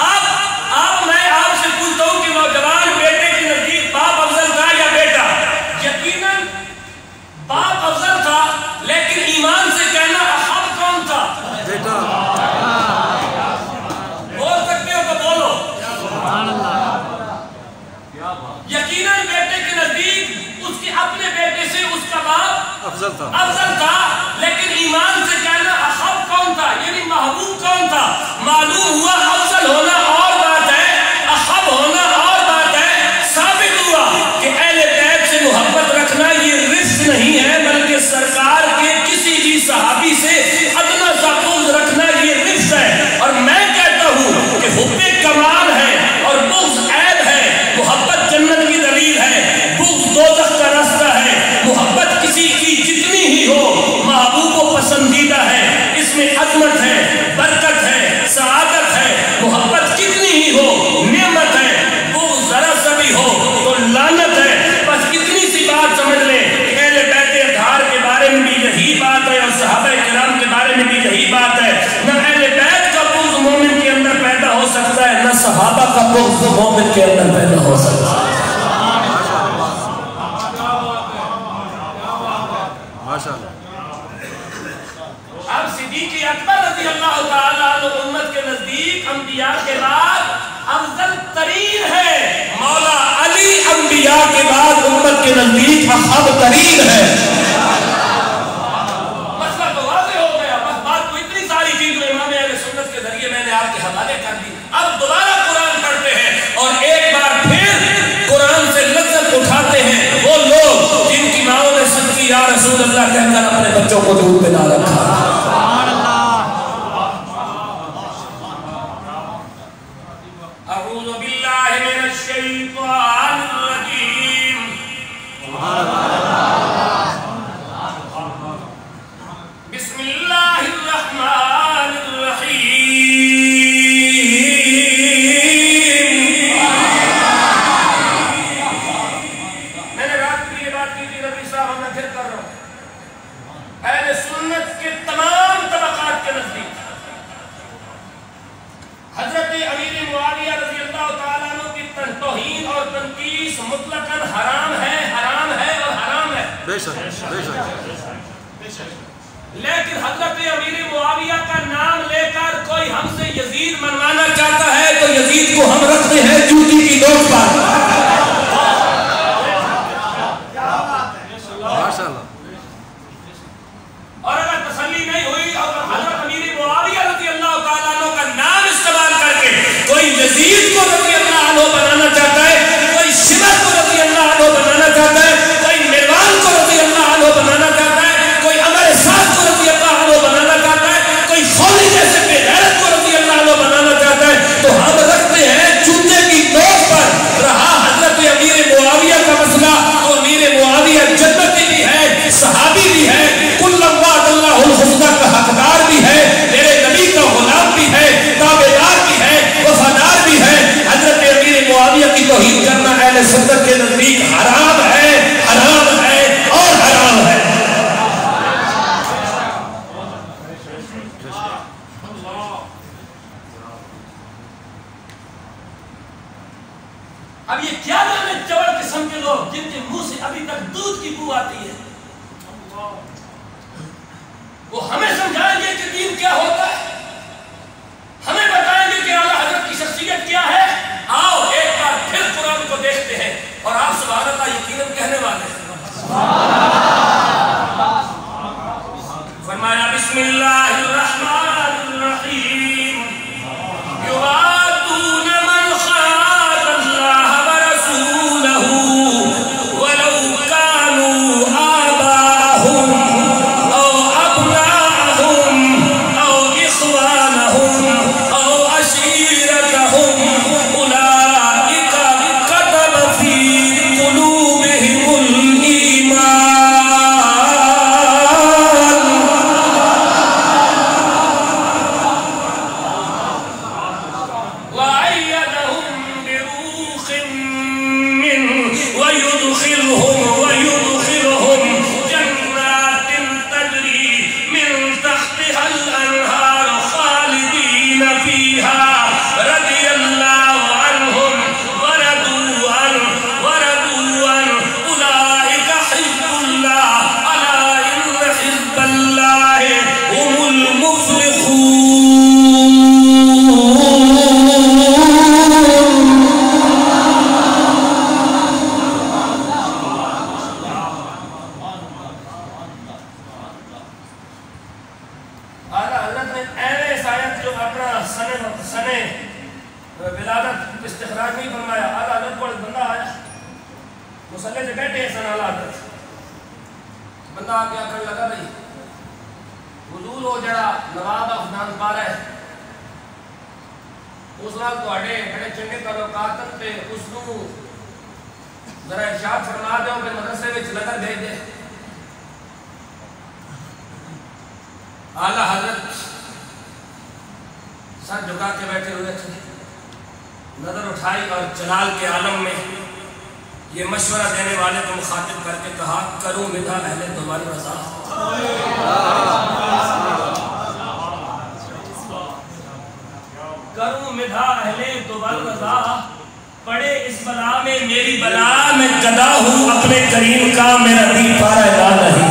اب میں آپ سے پوچھتا ہوں کہ نوجوان بیٹے کے نزدیک باپ افضل تھا یا بیٹا؟ یقیناً باپ افضل تھا، لیکن ایمان سے کہنا احب کون تھا؟ بیٹا. بول سکتے ہو تو بولو. یقیناً بیٹے کے نزدیک اس کے اپنے بیٹے سے اس کا باپ افضل تھا، لیکن ایمان سے کہنا احب کون تھا، یعنی محبوب کون تھا؟ معلوم ہوا افضل ہونا اور بات ہے، احب ہونا اور بات ہے. ثابت ہوا کہ اہل بیت سے محبت رکھنا یہ رزق نہیں ہے، بلکہ سرکار کے کسی بھی صحابی سے ادنا سا بغض رکھنا یہ رزق ہے. اور میں کہتا ہوں کہ حب کمال ہے اور بغض عیب ہے. محبت جنت کی دلیل ہے، بغض دوزخ کا راستہ ہے. محبت کسی کی جتنی ہی ہو محبوب و پسندیدہ ہے. اس میں عظمت ہے، برکت ہے، سعادت ہے. محبت کتنی ہی ہو نعمت ہے، بغض ذرا سا بھی ہو تو لعنت ہے. بس اتنی سی بات سمجھ لیں کہ اہل بیت اطہار کے بارے میں بھی یہی بات ہے اور صحابہ کرام کے بارے میں بھی یہی بات ہے. نہ اہل بیت کا بغض مومن کے اندر پیدا ہو سکتا ہے، نہ صحابہ کا بغض مومن کے اندر پیدا ہو سکتا ہے. اب صدیق اکبر رضی اللہ تعالیٰ عنہ امت کے نزدیک انبیاء کے بعد افضل ترین ہے. مولا علی انبیاء کے بعد امت کے نزدیک احب ترین ہے. مسئلہ تو واضح ہو گیا. بس بات کو اتنی ساری تھی جو امام اہل سنت کے ذریعے میں نے آپ کے حوالے کر دی. اب دوبارہ قرآن پڑھتے ہیں اور ایک بار پھر قرآن سے لذت اٹھاتے ہیں وہ لوگ جن کی ماؤں نے صدقی یا رسول اللہ کہہ کر اپنے بچوں کو دودھ پلا رکھا. اعوذ باللہ من الشیطان الرجیم. بسم اللہ الرحمن الرحیم. میں نے رات کو یہ بات کی تھی ربی صاحب، میں پھر کر رہا ہوں. اہل سنت بے شک بے شک. لیکن حضرت امیر معاویہ کا نام لے کر کوئی ہم سے یزید منوانا چاہتا ہے تو یزید کو ہم رکھتے ہیں جوتی کی نوک پر. ماشاءاللہ. اور اگر تسلی نہیں ہوئی اور حضرت امیر معاویہ رضی اللہ تعالیٰ عنہ کا نام استعمال کر کے کوئی یزید کو رضی اللہ عنہ بنانا چاہتا ہے، کوئی شمر کو رضی اللہ عنہ بنانا چاہتا ہے، کوئی مروان کو رضی اللہ عنہ بنانا چاہتا ہے، کوئی امر سعد کو رضی اللہ عنہ بنانا چاہتا ہے، کوئی خولی جیسے بے غیرت کو رضی اللہ عنہ بنانا چاہتا ہے، تو ہم رکھتے ہیں جوتے کی نوک پر. رہا حضرت امیر معاویہ کا مسئلہ، تو امیر معاویہ جنتی بھی ہے، صحابی بھی ہے، کل وعد اللہ الحسنہ کا حقدار بھی ہے، میرے نبی کا غلام بھی ہے، تابعدار بھی ہے، وفادار بھی ہے. حضرت امیر معاویہ کی توہین کرنا اہل سنت کے نزدیک حرام ہے، حرام ہے اور حرام ہے. اب یہ کیا جانے چوڑ قسم کے لوگ جن کے منہ سے ابھی تک دودھ کی بو آتی ہے، وہ ہمیں سمجھائیں گے کہ دین کیا ہوتا ہے، ہمیں بتائیں گے کہ اعلیٰ حضرت کی شخصیت کیا ہے. آؤ ایک بار پھر قرآن کو دیکھتے ہیں اور آپ سبحان اللہ یقیناً کہنے والے ہیں. فرمایا بسم اللہ الرحمن الرحیم یوادون من خاد اللہ ورسولہ ولو کانوا آباءہم او ابناءہم او اخوانہم او عشیرتہم اولئک کتب فی قلوبہم الایمان وأيدهم بروح منه ويدخلهم جنات تجري من تحتها الأنهار خالدين فيها رضي الله عنهم ورضوا عنه أولئك حزب الله ألا إن حزب الله هم المفلحون. اعلیٰ حضرت نے ایس آیت جو اپنا سنے ولادت استخراج نہیں فرمایا. اعلیٰ حضرت کو بندہ آیا مسلح سے بیٹھے سن اعلیٰ حضرت بندہ آ کے آکر لگا رہی حضور ہو جڑا نواب افغان پارا ہے اس نال تواڈے بڑے چنگے تعلقات تے اس نو ذرا ارشاد فرما دیو کہ مدرسے وچ لگا بھیج دے. اعلیٰ حضرت سر جھکا کے بیٹھے ہوئے تھے، نظر اٹھائی اور جلال کے عالم میں یہ مشورہ دینے والے کو مخاطب کر کے کہا کروں مدح اہل دوباری رضا. کروں مدح اہل دوباری رضا، پڑے اس بلا میں میری بلا، میں گدا ہوں اپنے کریم کا، میرا دل پارا ادا نہیں.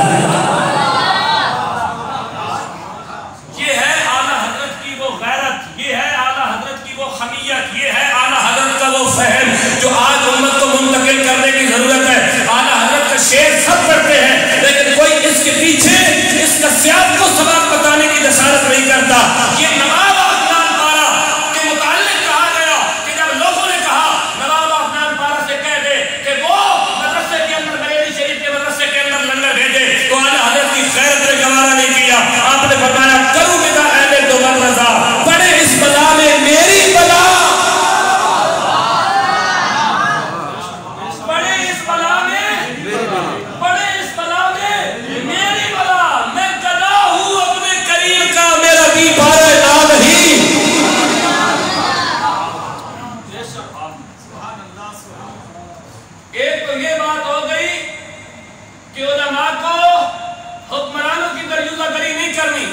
یہ ہے اعلیٰ حضرت کی وہ غیرت، یہ ہے اعلیٰ حضرت کی وہ حمیت، یہ ہے اعلیٰ حضرت کا وہ فہم جو آج امت کو منتقل کرنے کی ضرورت ہے. اعلیٰ حضرت کا شعر سب پڑھتے ہیں لیکن کوئی اس کے پیچھے اس نصیحت کو سبق بتانے کی جسارت نہیں کرتا. یہ نواب افغان پارا کے متعلق کہا گیا کہ جب لوگوں نے کہا نواب افغان پارا سے کہہ دے کہ وہ مدرسے کے اندر بریلی شریف کے مدرسے کے اندر لنگر بھیجے، تو اعلیٰ حضرت کی غیرت نے گوارا نہیں کیا. آپ نے فرمایا کروں مدح اہل دوبر رضا، پڑے اس بلا میں میری بلا، پڑے اس بلا میں میری بلا، میں گدا ہوں اپنے کریم کا، میرا بھی بارے نہ نہیں. ایک تو یہ بات ہو گئی کہ علماء کو حکمرانوں کی دریوزہ گری نہیں کرنی.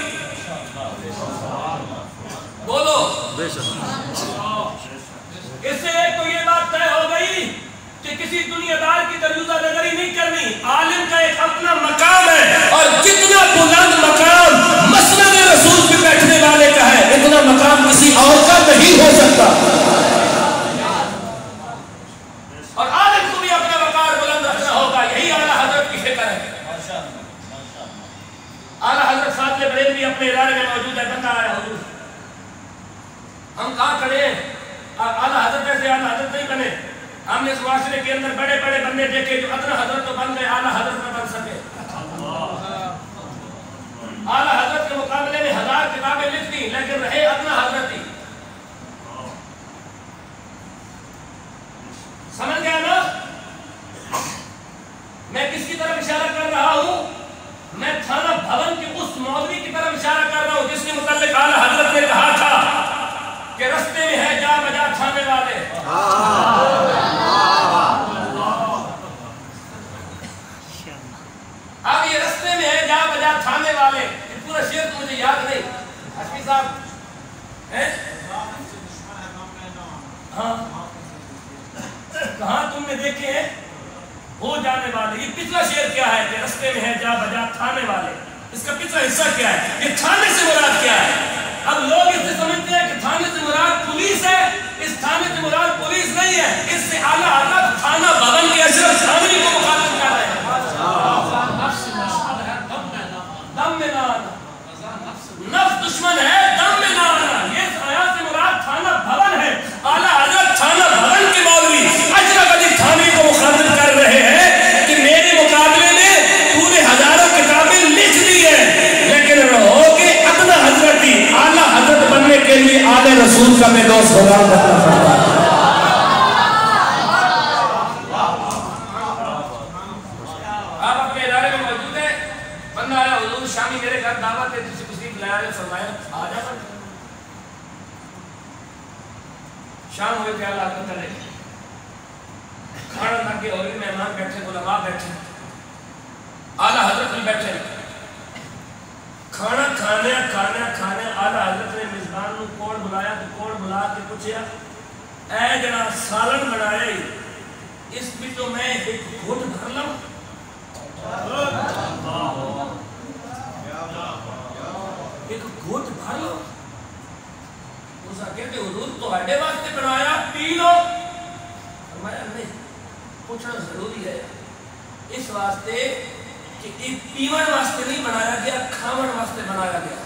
بولو بے شک. اس سے ایک تو یہ بات طے ہو گئی کہ کسی دنیا دار کی دریوزہ نگری نہیں کرنی. عالم کا ایک اپنا ہم کہاں کھڑے ہیں؟ اعلیٰ حضرت ایسے اعلیٰ حضرت نہیں بنے. ہم نے اس معاشرے کے اندر بڑے بڑے بندے دیکھے جو ادنا حضرت تو بن گئے, اعلیٰ حضرت نہ بن سکے. اعلیٰ حضرت کے مقابلے میں 1000 کتابیں لکھ دی لیکن رہے ادنا حضرت ہی. سمجھ گیا نا میں کس کی طرف اشارہ کر رہا ہوں؟ میں تھانہ بھون کے اس مولوی کی طرف اشارہ کر رہا ہوں جس کے متعلق اعلیٰ حضرت نے کہا تھا کہ رستے میں ہے جا بجا کھانے والے. اب یہ رستے میں ہے جا بجا کھانے والے, یہ پورا شعر تو مجھے یاد نہیں. حشمی صاحب ہاں کہاں تم نے دیکھے ہیں ہو جانے والے. یہ پچھلا شعر کیا ہے کہ رستے میں ہے جا بجا کھانے والے, اس کا پچھلا حصہ کیا ہے؟ یہ کھانے سے مراد کیا ہے؟ اب لوگ اس سے سمجھتے ہیں کہ تھانے سے مراد پولیس ہے. اس تھانے سے مراد پولیس نہیں ہے, اس سے اعلیٰ حضرت تھانہ بھون کے اشرف تھانوی کو مخاطب کر رہے ہیں. دم میں نہ آنا, نفس دشمن ہے, دم میں نہ آنا, یہ آیات سے مراد تھانہ بھون ہے. اعلیٰ حضرت تھانہ بھون کے مولوی اشرف علی تھانوی کو مخاطب کر رہے ہیں کہ میرے مقابلے میں تو نے ہزاروں کتابیں لکھ دی ہیں لیکن رہو کہ ادنا حضرت ہی. اعلیٰ حضرت بننے کے لیے آل رسول کا میں دوست ہوگا کرنا پڑتا ہے. آپ اپنے ادارے میں موجود ہیں, بندہ آیا حضور شامی میرے گھر دعوت ہے, تجھے تشریف لایا ہے, فرمایا آ جا. شام ہوئے تھے اعلیٰ حضرت چلے, کھانا تھا کہ اور بھی مہمان بیٹھے, علماء بیٹھے, اعلیٰ حضرت بھی بیٹھے. کھانا کھانے اعلیٰ حضرت نے میزبان نو کوڑ بلایا تو کوڑ بلا کے پوچھیا اے جڑا سالن بنایا ہی اس بھی تو میں ایک گھٹ بھر لوں. ایک گھٹ بھر لو. اس آ کہتے حضور تو ہڈے واسطے بنایا, پی لو. فرمایا نہیں, پوچھنا ضروری ہے اس واسطے کہ یہ پیون واسطے نہیں بنایا گیا, کھاون واسطے بنایا گیا.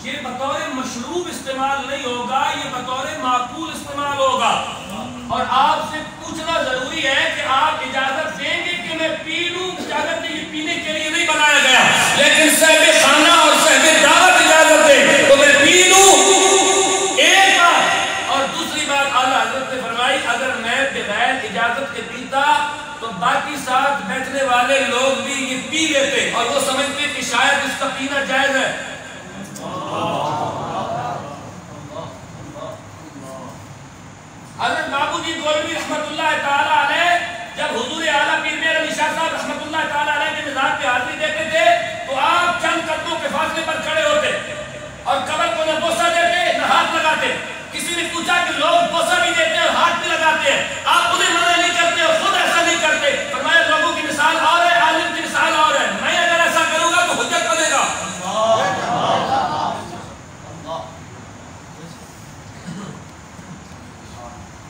یہ بطور مشروب استعمال نہیں ہوگا, یہ بطور معقول استعمال ہوگا. اور آپ سے پوچھنا ضروری ہے کہ آپ اجازت دیں گے کہ میں پی لوں؟ اجازت نہیں, یہ پینے کے لیے نہیں بنایا گیا, لیکن صاحب خانہ اور صاحب دعوت اجازت دے تو میں پی لوں. ایک بات. اور دوسری بات اعلیٰ حضرت نے فرمائی اگر میں بغیر اجازت کے پیتا تو باقی ساتھ بیٹھنے والے لوگ بھی یہ پی لیتے اور وہ سمجھتے کہ شاید اس کا پینا جائز ہے. حضرت بابو جی گولوی رحمت اللہ تعالی علیہ جب حضور اعلیٰ پیر میر علی شاہ صاحب رحمت اللہ تعالی علیہ کے مزار پہ حاضری دیتے تھے تو آپ چند قدموں کے فاصلے پر کھڑے ہوتے اور قبر کو نہ بوسہ دیتے نہ ہاتھ لگاتے. کسی نے پوچھا کہ لوگ بوسہ بھی دیتے ہیں ہاتھ بھی لگاتے ہیں, آپ انہیں منع نہیں کرتے اور خود ایسا نہیں کرتے. فرمایا لوگوں کی مثال اور ہے, عالم کی مثال اور ہے, میں اگر ایسا کروں گا تو حجت بنے گا.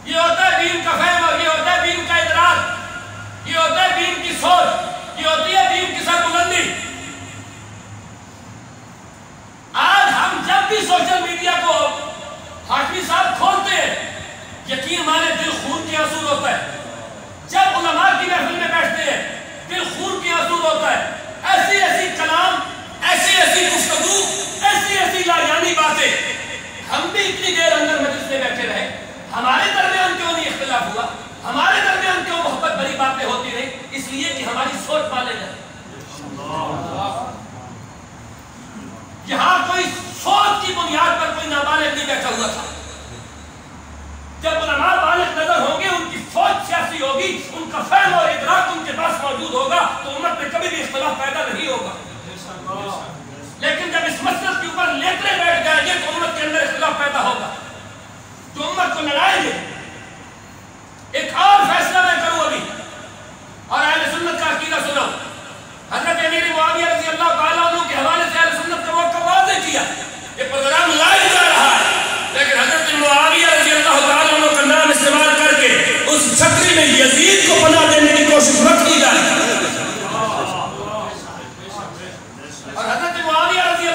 یہ ہوتا ہے دین کا فہم, اور یہ ہوتا ہے دین کا ادراک, یہ ہوتا ہے دین کی سوچ, یہ ہوتی ہے دین کی سربلندی. آج ہم جب بھی سوشل میڈیا کو حاشمی صاحب کھولتے ہیں یقین مانے دل خون کی آنسو ہوتا ہے. جب علماء کی محفل میں بیٹھتے ہیں دل خون کی آنسو ہوتا ہے. ایسی ایسی کلام, ایسی ایسی گفتگو, ایسی ایسی لایانی باتیں. ہم بھی اتنی دیر اندر مجلس میں بیٹھے رہے, ہمارے درمیان کیوں نہیں اختلاف ہوا, ہمارے درمیان کیوں محبت بڑی باتیں ہوتی رہی؟ اس لیے کہ ہماری سوچ پالے جائے. یہاں کوئی سوچ کی بنیاد پر کوئی نابالغ نہیں بیٹھا ہوا تھا. جب علماء بالغ نظر ہوں گے, ان کی سوچ سیاسی ہوگی, ان کا فہم اور ادراک ان کے پاس موجود ہوگا تو امت میں کبھی بھی اختلاف پیدا نہیں ہوگا. لیکن جب اس مسئلے کے اوپر لیٹرے بیٹھ جائیں گے تو امت کے اندر اختلاف پیدا ہوگا جو امت کو لڑائیں گے. ایک اور فیصلہ میں کروں ابھی, اور اہل سنت کا عقیدہ سنو. حضرت امیر معاویہ رضی اللہ تعالیٰ عنہ کے حوالے سے اہل سنت کا موقع واضح کیا. یہ پروگرام لائیو جا رہا ہے لیکن حضرت معاویہ رضی اللہ تعالیٰ عنہ کا نام استعمال کر کے اس چھتری میں یزید کو پناہ دینے کی کوشش مت کی جائے. اور حضرت معاویہ رضی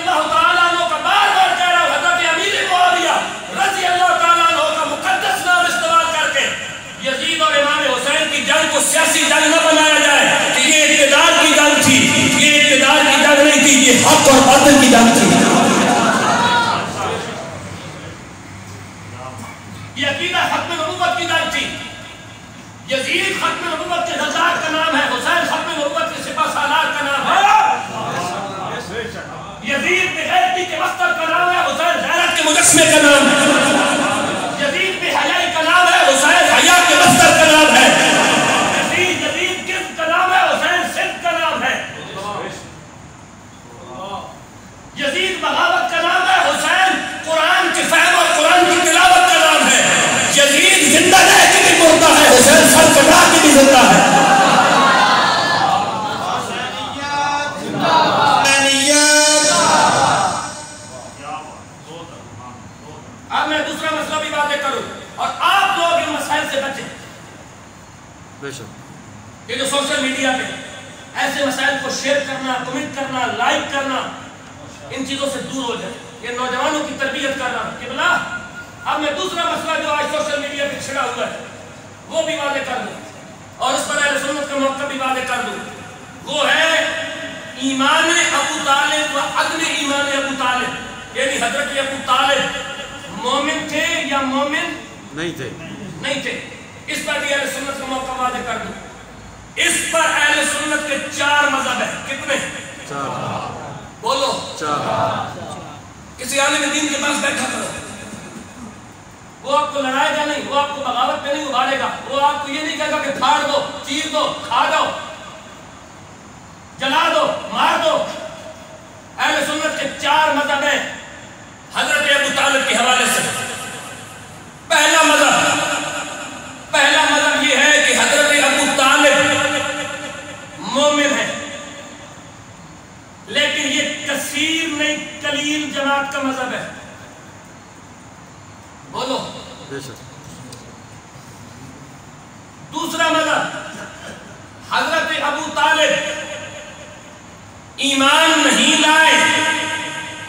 یہ حق اور باطل کی جنگ تھی. یہ عقیدہ ختم نبوت کی جنگ تھی. یزید ختم نبوت کے رضاعت کا نام ہے, حسین ختم نبوت کے سپہ سالار کا نام ہے. یزید بے غیرتی کے مصدر کا نام ہے, حسین غیرت کے مجسمے کا نام ہے. یزید بے حیائی کا نام ہے, حسین حیا کے مصدر کا نام ہے. یزید کذب کا نام ہے, حسین صدق کا نام ہے. یزید بغاوت کا نام ہے, حسین قرآن کے فہم اور قرآن کی تلاوت کا نام ہے. یزید زندہ رہ کے بھی مردہ ہے, حسین سر کٹا کے بھی زندہ ہے. اب میں دوسرا مسئلہ بھی باتیں کروں اور آپ لوگ ان مسائل سے بچیں. یہ جو سوشل میڈیا پہ ایسے مسائل کو شیئر کرنا, کمنٹ کرنا, لائک کرنا, ان چیزوں سے دور ہو جائے. یہ نوجوانوں کی تربیت کرنا کہ بلا. اب میں دوسرا مسئلہ جو آج سوشل میڈیا پہ چھڑا ہوا ہے وہ بھی واضح کر دوں اور اس پر اہل سنت کا موقع بھی واضح کر دوں. وہ ہے ایمان ابو طالب و عدم ایمان ابو طالب. یعنی حضرت ابو طالب مومن تھے یا مومن نہیں تھے. اس پر بھی اہل سنت کا موقع واضح کر دوں. اس پر اہل سنت کے 4 مذہب ہیں. کتنے؟ 4. بولو 4. کسی عالم دین کے پاس بیٹھا کرو, وہ آپ کو لڑائے گا نہیں, وہ آپ کو بغاوت پہ نہیں ابھارے گا, وہ آپ کو یہ نہیں کہے گا کہ پھاڑ دو, چیر دو, کھا دو, جلا دو, مار دو. اہل سنت کے 4 مذہب ہیں حضرت ابو طالب کے حوالے سے. پہلا مذہب یہ ہے کہ حضرت ابو طالب مومن ہے, لیکن یہ کثیر نہیں قلیل جماعت کا مذہب ہے. بولو. دوسرا مذہب حضرت ابو طالب ایمان نہیں لائے,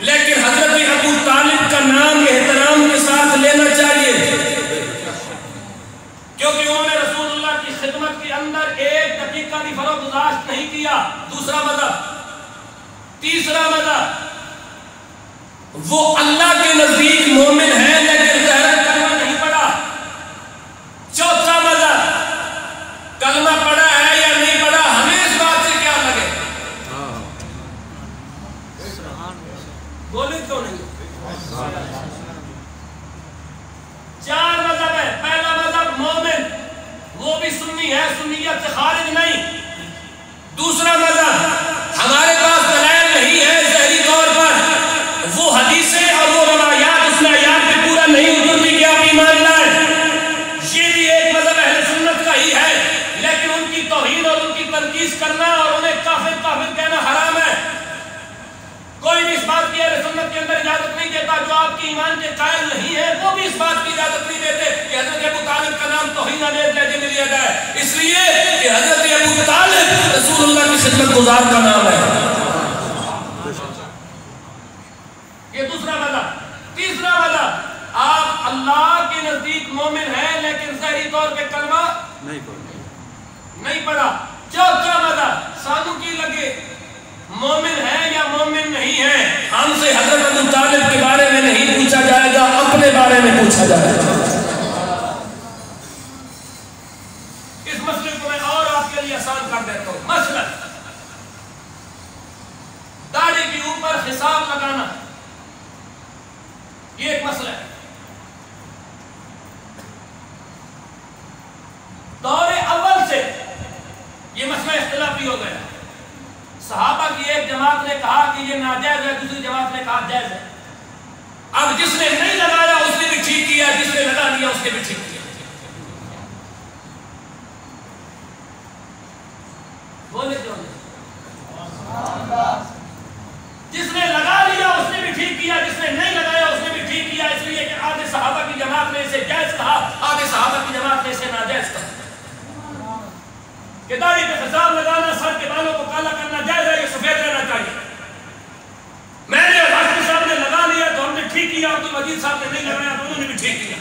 لیکن حضرت ابو طالب کا نام احترام کے ساتھ لینا چاہیے, کیونکہ انہوں نے رسول اللہ کی خدمت کے اندر 1 دقیقہ بھی فرق گزاشت نہیں کیا. دوسرا مذہب. تیسرا مذہب وہ اللہ کے نزدیک مومن ہے لیکن غیرت کلمہ نہیں پڑھا. چوتھا مذہب کلمہ پڑھا ہے یا نہیں پڑھا ہمیں اس بات سے کیا لگے. بولے کیوں نہیں؟ 4 مذہب ہے. پہلا مذہب مومن, وہ بھی سنی ہے, سنیت سے خارج نہیں. دوسرا مذہب ہمارے پاس دلائل نہیں ہے ظاہری طور پر, وہ حدیثیں اور وہ روایات اس میں آیات پہ پورا نہیں اترتی کہ آپ ایمان لائیں. یہ بھی ایک مذہب اہل سنت کا ہی ہے, لیکن ان کی توہین اور ان کی تنقید کرنا اور انہیں کافر کہنا حرام ہے. کوئی بھی اس بات کی اہل سنت کے اندر اجازت نہیں دیتا, جو آپ کی ایمان کے قائل نہیں ہے وہ بھی اس بات کی اجازت نہیں دیتے کہ حضرت ابو طالب کا نام توہین آمیز لہجے میں لیا جائے, اس لیے کہ حضرت ابو طالب رسول اللہ کی خدمت گزار کا نام ہے. یہ دوسرا مذہب. تیسرا مذہب آپ اللہ کے نزدیک مومن ہیں لیکن ظاہری طور پہ کلمہ نہیں پڑھا. چوتھا مذہب سانو کی لگے مومن ہے یا مومن نہیں ہے, ہم سے حضرت ابو طالب کے بارے میں نہیں پوچھا جائے گا, اپنے بارے میں پوچھا جائے گا. اس مسئلے کو میں اور آپ کے لیے آسان کر دیتا ہوں. مثلا داڑھی کے اوپر حساب لگانا, یہ ایک مسئلہ ہے. دور اول سے یہ مسئلہ اختلافی ہو گیا. صحابہ کی ایک جماعت نے کہا کہ یہ ناجائز ہے, دوسری جماعت نے کہا جائز ہے. اب جس نے نہیں لگایا اس نے بھی ٹھیک کیا, جس نے لگا لیا اس نے بھی ٹھیک کیا. بولے کیوں نہیں؟ جس نے لگا لیا اس نے بھی ٹھیک کیا, جس نے نہیں لگایا اس نے بھی ٹھیک کیا, اس لیے کہ آدھے صحابہ کی جماعت نے اسے جائز کہا, آدھے صحابہ کی جماعت نے اسے ناجائز کہا. کہ داڑھی پہ حساب لگانا, سر کے بالوں کو کالا کرنا جائز ہے, یہ سفید رہنا چاہیے. میں نے اور حاجی صاحب نے لگا لیا تو ہم نے ٹھیک کیا, عبد المجید صاحب نے نہیں لگایا تو انہوں نے بھی ٹھیک کیا.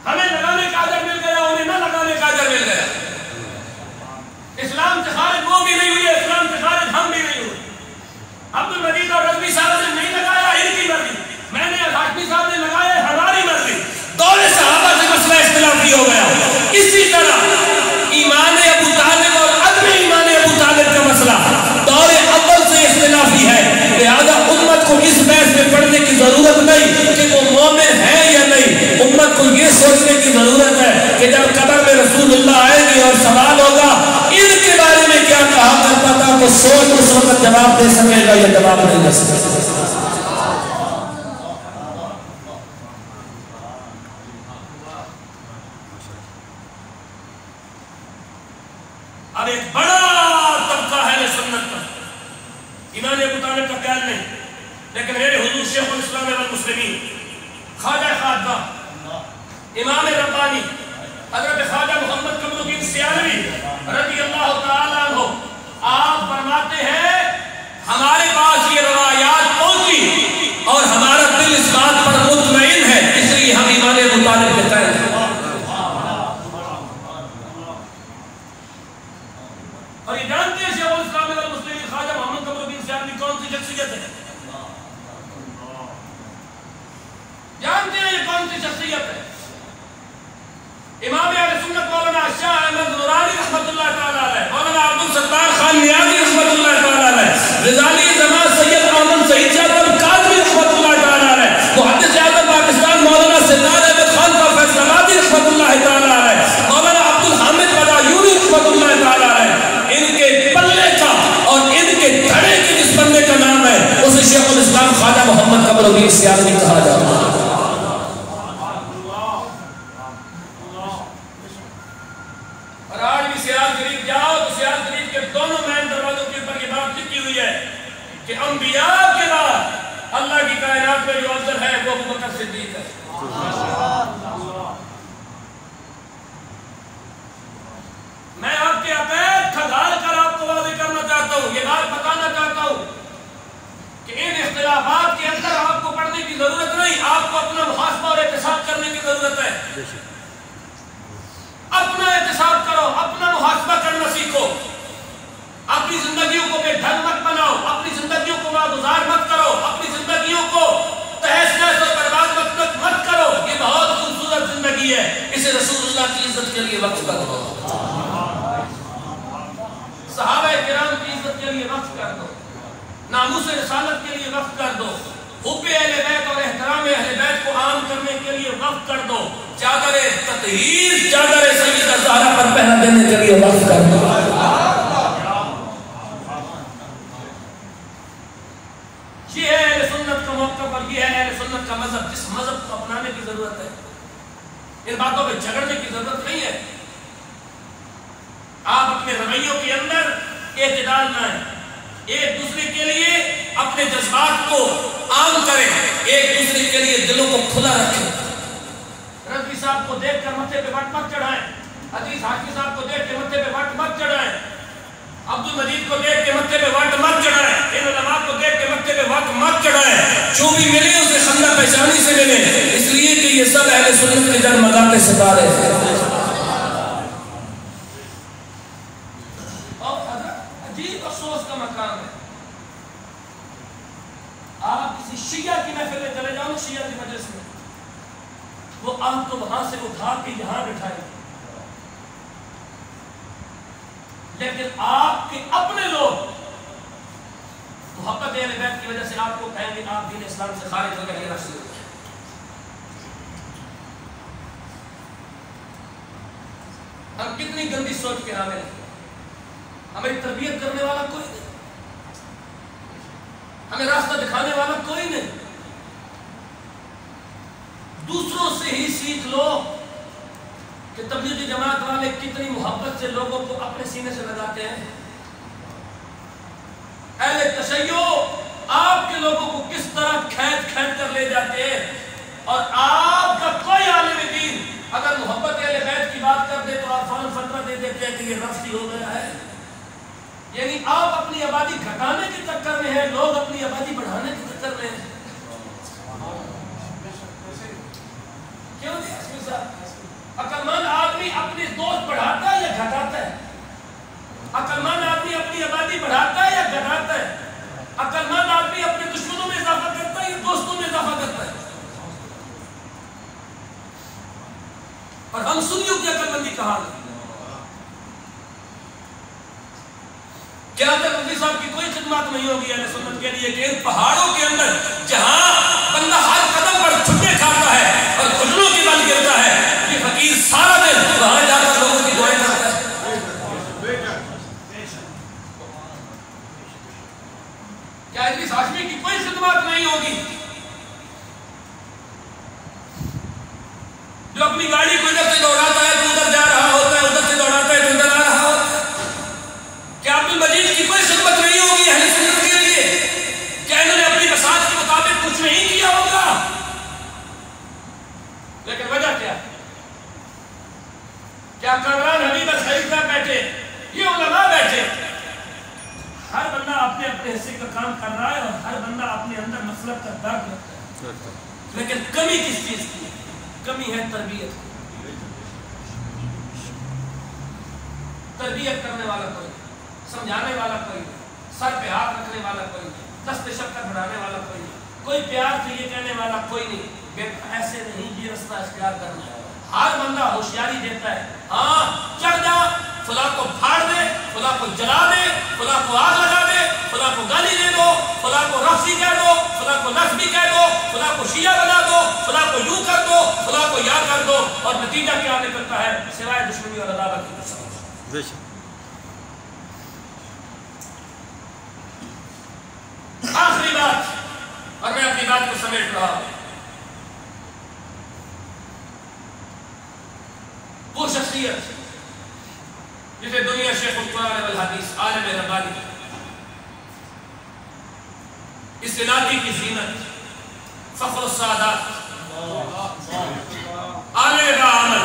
ہمیں لگانے کا اجر مل گیا, انہیں نہ لگانے کا اجر مل گیا. وہ سوچ اس وقت جواب دے سکے گا یا جواب نہیں دے سکے گا. اب ایک بڑا طبقہ ہے سنت کا، امام ابو طالب کا خیال نہیں، لیکن میرے حضور شیخ الاسلام والمسلمین خواجہ خواجہ امام ربانی حضرت خواجہ محمد قمر الدین سیالوی رضی اللہ تعالیٰ عنہ آپ فرماتے ہیں ہمارے پاس یہ روایات پہنچی اور ہمارا دل اس بات پر مطمئن ہے، اس لیے ہم امام ابو طالب کے قائل ہیں. اور یہ جانتے ہیں شیخ الاسلام والمسلمین خواجہ محمد قمر الدین سیالوی کون سی شخصیت ہے؟ جانتے ہیں یہ کون سی شخصیت ہے؟ امام اہل سنت مولانا شاہ احمد نورانی رحمت اللہ تعالیٰ علیہ، مولانا عبدالستار خان نیازی رحمت اللہ تعالیٰ علیہ، غزالی زمان سید احمد سعید شاہد قادری رحمت اللہ تعالیٰ علیہ، محدث اعظم پاکستان مولانا سردار احمد خان کا فیصل آبادی رحمت اللہ تعالیٰ علیہ، مولانا عبدالحامد بدایونی رحمت اللہ تعالیٰ علیہ، ان کے پلے کا اور ان کے دھڑے کے جس بندے کا نام ہے اسے شیخ الاسلام خواجہ محمد قمر الدین سیالوی کہا جاتا ہے. کہ انبیاء کے بعد اللہ کی کائنات میں جو افضل ہے وہ ابوبکر صدیق ہے. میں آپ کے عقائد کھگال کر آپ کو واضح کرنا چاہتا ہوں، یہ بات بتانا چاہتا ہوں کہ ان اختلافات کے اندر آپ کو پڑھنے کی ضرورت نہیں، آپ کو اپنا محاسبہ اور احتساب کرنے کی ضرورت ہے. اپنا احتساب کرو، اپنا محاسبہ کرنا سیکھو، اپنی زندگیوں کو بے ڈھنگ مت بناؤ، اپنی زندگیوں کو واگزار مت کرو، اپنی زندگیوں کو تہس نہس اور برباد مت کرو. یہ بہت خوبصورت زندگی ہے، اسے رسول اللہ کی عزت کے لیے وقف کر دو، صحابہ کرام کی عزت کے لیے وقف کر دو، ناموس رسالت کے لیے وقف کر دو، حب اہل بیت اور احترام اہل بیت کو عام کرنے کے لیے وقف کر دو، چادر تطہیر چادر سیدہ زہرا پر پہنا دینے کے لیے وقف کر دو. یہ ہے اہل سنت کا موقف اور یہ ہے اہل سنت کا مذہب، جس مذہب کو اپنانے کی ضرورت ہے. ان باتوں پہ جھگڑنے کی ضرورت نہیں ہے. آپ اپنے رویوں کے اندر اعتدال لائیں، ایک دوسرے کے لیے اپنے جذبات کو عام کریں، ایک دوسرے کے لیے دلوں کو کھلا رکھیں. رضوی صاحب کو دیکھ کر متھے پہ وٹ مت چڑھائیں، عزیز حاجی صاحب کو دیکھ کے متھے پہ وٹ مت چڑھائیں، عبد المجید کو دیکھ کے متھے پہ وٹ مت چڑھائیں، ان علماء کو دیکھ کے متھے پہ وٹ مت چڑھائیں. جو بھی ملے اسے خندہ پیشانی سے ملے، اس لیے کہ یہ سب اہل سنت کے جگمگاتے ستارے ہیں. اور عجیب افسوس کا مقام ہے، آپ کسی شیعہ کی محفل میں چلے جاؤ، شیعہ کی مجلس میں، وہ آپ کو وہاں سے اٹھا کے یہاں بٹھائے، لیکن آپ کے اپنے لوگ محبت اہل بیت کی وجہ سے آپ کو کہیں گے آپ دین اسلام سے خارج ہو گئے، یہ رفض. ہم کتنی گندی سوچ کے حامل ہیں، ہمیں تربیت کرنے والا کوئی نہیں، ہمیں راستہ دکھانے والا کوئی نہیں. دوسروں سے ہی سیکھ لو کہ تبلیغی جماعت والے کتنی محبت سے لوگوں کو اپنے سینے سے لگاتے ہیں. اہل تشیع آپ کے لوگوں کو کس طرح کھینچ کھینچ کر لے جاتے ہیں، اور آپ کا کوئی عالم دین اگر محبت اہل بیت کی بات کر دے تو آپ فوراً فتویٰ دے دیتے ہیں کہ یہ رفضی ہو گیا ہے. یعنی آپ اپنی آبادی گھٹانے کے چکر میں ہیں، لوگ اپنی آبادی بڑھانے کے چکر میں ہیں. کیوں نہیں عقلمند آدمی اپنے دوست بڑھاتا ہے یا گھٹاتا ہے؟ عقلمند آدمی اپنی آبادی بڑھاتا ہے یا گھٹاتا ہے؟ عقلمند آدمی اپنے دشمنوں میں اضافہ کرتا ہے یا دوستوں میں اضافہ کرتا ہے؟ اور ہم سنیوں کی عقلمندی کہاں ہے؟ کیا رضوی صاحب کی کوئی خدمات نہیں ہوگی اہل سنت کے لیے کہ ان پہاڑوں کے اندر جہاں بندہ ہر قدم پر چھٹے کھاتا ہے اور گھٹنوں کی بل گرتا ہے، یہ فقیر سارا دن وہاں جا کر لوگوں کی دعائیں کرتا ہے. سلمان حبیب الخلیفہ بیٹھے, یہ علماء بیٹھے, ہر بندہ اپنے اپنے حصے کا کام کر رہا ہے اور ہر بندہ اپنے اندر مسلک کا درد رکھتا ہے, لیکن کمی کس چیز کی ہے؟ کمی ہے تربیت کی. تربیت کرنے والا کوئی نہیں, سمجھانے والا کوئی نہیں, سر پہ ہاتھ رکھنے والا کوئی نہیں, دست شکر بڑھانے والا کوئی نہیں, کوئی پیار سے یہ کہنے والا کوئی نہیں بیٹا ایسے نہیں یہ رستہ اختیار کرنا ہے. ہر بندہ ہوشیاری دیتا ہے, ہاں چڑھ جا, فلاں کو پھاڑ دے, فلاں کو جلا دے, فلاں کو آگ لگا دے, فلاں کو گالی دے دو, فلاں کو رفضی کہہ دو, فلاں کو نسبی کہہ دو, فلاں کو شیعہ بنا دو, فلاں کو یوں کر دو, فلاں کو یا کر دو, اور نتیجہ کیا نکلتا ہے سوائے دشمنی اور عداوت کی. آخری بات, اور میں اپنی بات کو سمیٹ رہا ہوں, وہ شخصیت جسے دنیا شیخ القرآن والحدیث, عالم ربانی, استنادی کی زینت, فخر السعادات, عالم کا عمل,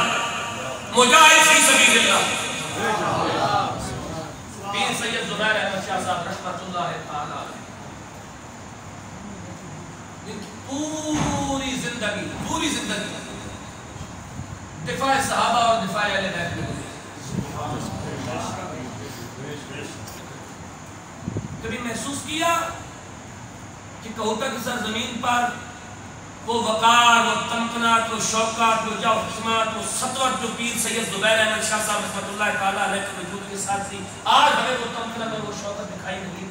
مجاہد فی سبیل اللہ, پیر سید زبیر احمد شاہ صاحب رحمۃ اللہ تعالی, پوری زندگی دفاع صحابہ اور دفاع اہل بیت میں گزری. کبھی محسوس کیا کہ کہوٹہ کی سرزمین پر وہ وقار, وہ تمکنات, وہ شوکات, وہ جوہرات, وہ سطوت جو پیر سید زبیر احمد شاہ صاحب رحمۃ اللہ تعالیٰ علیہ کے وجود کے ساتھ تھی, آج ہمیں وہ تمکنات اور وہ شوکت دکھائی نہیں دیتی.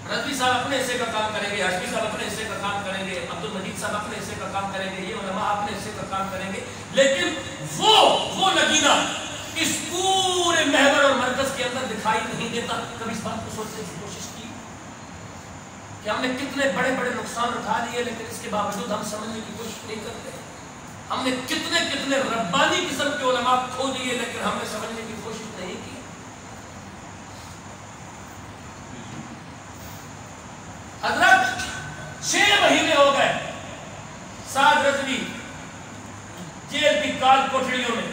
رضوی صاحب اپنے حصے کا کام کریں گے, ہاشمی صاحب اپنے حصے کا کام کریں گے, عبد المجید صاحب اپنے حصے کا کام کریں گے, یہ علماء اپنے حصے کا کام کریں گے, لیکن وہ نگینہ اس پورے محور اور مرکز کے اندر دکھائی نہیں دیتا. کبھی اس بات کو سوچنے کی کوشش کی کہ ہم نے کتنے بڑے بڑے نقصان اٹھا لیے, لیکن اس کے باوجود ہم سمجھنے کی کوشش نہیں کرتے. ہم نے کتنے ربانی قسم کے علماء کھو دیے, لیکن ہم نے سمجھنے کی کوشش نہیں کی. حضرت 6 مہینے ہو گئے سعد رضوی جیل کی کال کوٹڑیوں میں,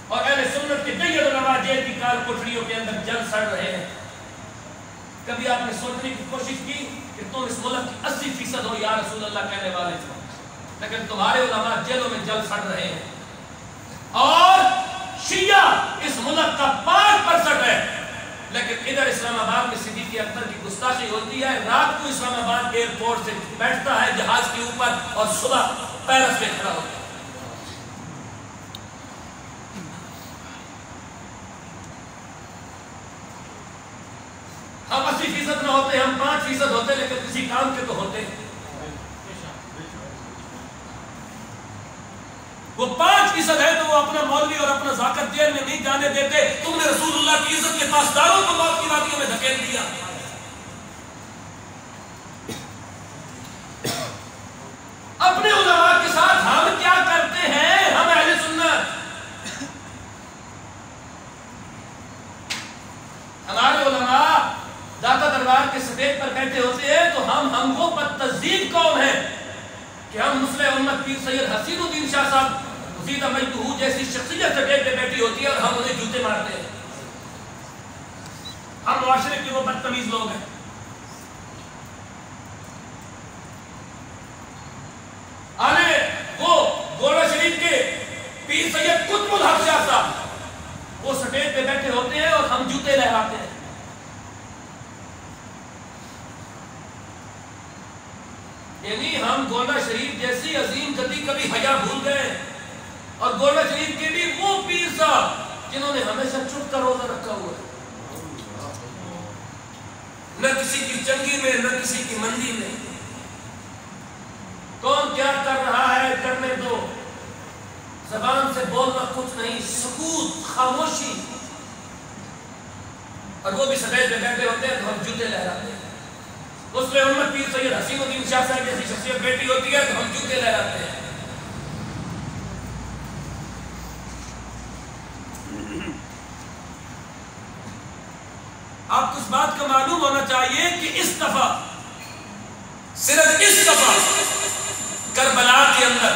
اور اہل سنت کے کئی علماء جیل کی کال کوٹڑیوں کے اندر جل سڑ رہے ہیں. کبھی آپ نے سوچنے کی کوشش کی کہ تم اس ملک کی 80% ہو یا رسول اللہ کہنے والے تھے, لیکن تمہارے علماء جیلوں میں جل سڑ رہے ہیں, اور شیعہ اس ملک کا 5% ہے, لیکن ادھر اسلام آباد میں صدیق اکبر کی گستاخی ہوتی ہے. رات کو اسلام آباد ایئرپورٹ سے بیٹھتا ہے جہاز کے اوپر, اور صبح پیرس میں کھڑا ہوتا ہے. ہم 80% نہ ہوتے, ہم 5% ہوتے, لیکن کسی کام کے تو ہوتے. وہ 5% ہے تو وہ اپنا مولوی اور اپنا ذاکر جیل میں نہیں جانے دیتے. تم نے رسول اللہ کی عزت کے پاسداروں کو موت کی وادیوں میں دھکیل دیا. اپنے علماء کے ساتھ ہم کیا کرتے ہیں؟ ہم اہل سنت, ہمارے علماء داتا دربار کے سٹیج پر بیٹھے ہوتے ہیں تو ہم وہ بدتہذیب قوم ہیں کہ ہم مسلح امت پیر سید حسین الدین شاہ صاحب وزیدہ مجدہو جیسی شخصیت سٹیج پہ بیٹھی ہوتی ہے اور ہم انہیں جوتے مارتے ہیں. ہم معاشرے کے وہ بدتمیز لوگ ہیں. وہ گولڑا شریف کے پیر سید قطب الحق شاہ صاحب وہ سٹیج پہ بیٹھے ہوتے ہیں اور ہم جوتے لہراتے ہیں. یعنی ہم گولڑا شریف جیسی عظیم گدی کبھی حیا بھول گئے, اور گولڑا شریف کے بھی وہ پیر صاحب جنہوں نے ہمیشہ چپ کر روزہ رکھا ہوا ہے, نہ کسی کی چنگی میں نہ کسی کی مندی میں. کون کیا کر رہا ہے کرنے دو, زبان سے بولنا کچھ نہیں, سکوت, خاموشی. اور وہ بھی سٹیج پہ بیٹھے ہوتے ہیں تو ہم جوتے لہراتے ہیں. اس میں امت پیر سید حسین الدین شاہ صاحب جیسی شخصیت بیٹھی ہوتی ہے تو ہم جوتے لہراتے ہیں. آپ کو اس بات کا معلوم ہونا چاہیے کہ اس دفعہ, صرف اس دفعہ کربلا کے اندر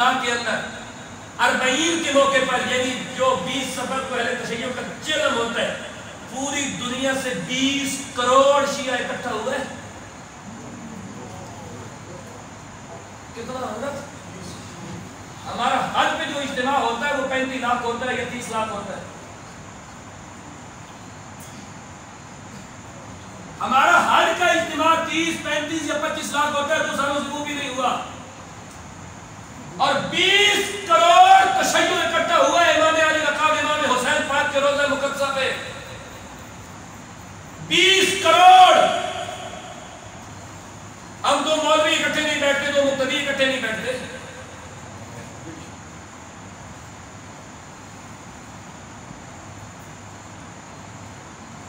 اللہ کے اندر 40 کے موقع پر، یعنی جو 20 سفر کو اہل تشیع کا چلم ہوتا ہے، پوری دنیا سے 20 کروڑ شیعہ اکٹھا ہوئے. کتنا حضرت؟ ہمارا حج پہ جو اجتماع ہوتا ہے وہ 35 لاکھ ہوتا ہے یا 30 لاکھ ہوتا ہے. ہمارا حج کا اجتماع 30 35 یا 25 لاکھ ہوتا ہے. 2 سالوں سے وہ بھی نہیں ہوا. اور 20 کروڑ تشیع اکٹھا ہوا ہے امام علی مقام امام حسین پاک کے روضہ مقدسہ پہ. 20 کروڑ. ہم 2 مولوی اکٹھے نہیں بیٹھتے، 2 مقتدی اکٹھے نہیں بیٹھتے.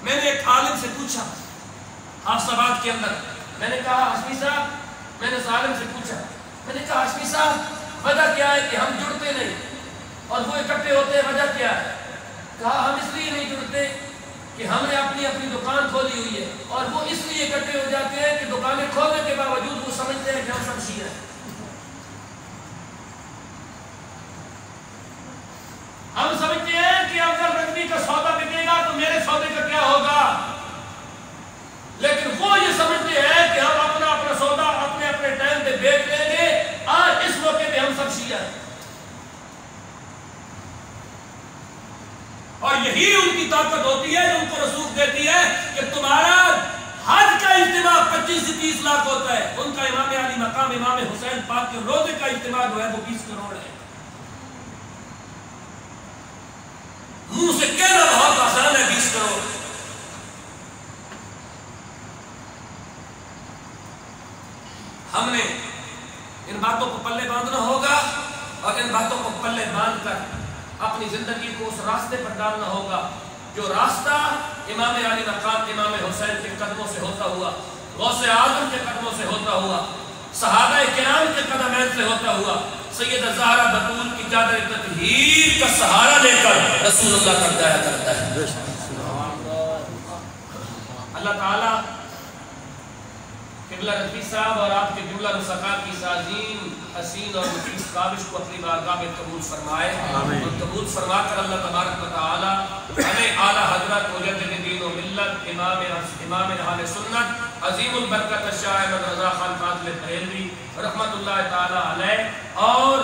میں نے ایک عالم سے پوچھا حافظ آباد کے اندر، میں نے کہا ہاشمی صاحب، میں نے اس عالم سے پوچھا، میں نے کہا ہاشمی صاحب وجہ کیا ہے کہ ہم جڑتے نہیں اور وہ اکٹھے ہوتے ہیں، وجہ کیا ہے؟ کہا ہم اس لیے نہیں جڑتے کہ ہم نے اپنی دکان کھولی ہوئی ہے، اور وہ اس لیے اکٹھے ہو جاتے ہیں کہ دکانیں کھولنے کے باوجود وہ سمجھتے ہیں کہ ہم سب شیعہ ہیں. ہم سمجھتے ہیں کہ اگر رجوی کا سودا بکے گا تو میرے سودے کا کیا ہوگا، لیکن وہ یہ سمجھتے ہیں کہ ہم اپنا سودا اپنے ٹائم پہ بیچ لیں گے. آج اس موقع پہ ہم سب شیعہ ہیں. اور یہی ان کی طاقت ہوتی ہے جو ان کو رسوخ دیتی ہے کہ تمہارا حج کا اجتماع 25 سے 30 لاکھ ہوتا ہے، ان کا امام علی مقام امام حسین پاک کے روضے کا اجتماع جو ہے وہ 20 کروڑ ہے. منہ سے کہنا بہت آسان ہے 20 کروڑ. ہم نے ان باتوں کو پلے باندھنا ہوگا اور ان باتوں کو پلے باندھ کر اپنی زندگی کو اس راستے پر ڈالنا ہوگا جو راستہ امام علی مقام امام حسین کے قدموں سے ہوتا ہوا، غوث اعظم کے قدموں سے ہوتا ہوا، صحابہ کرام کے قدمین سے ہوتا ہوا، سیدہ زہرا بطول کی چادر تطہیر کا سہارا لے کر رسول اللہ تک جایا کرتا ہے. اللہ تعالیٰ قبلہ رضوی صاحب اور آپ کے جملہ نسخات کی عظیم حسین اور مفید کاوش کو اپنی بارگاہ میں قبول فرمائے، اور قبول فرما کر اللہ تبارک و تعالیٰ ہمیں اعلیٰ حضرت مجدد دین و ملت امام اہل سنت عظیم البرکت شاہ احمد رضا خان فاضل بریلوی رحمت اللہ تعالیٰ علیہ اور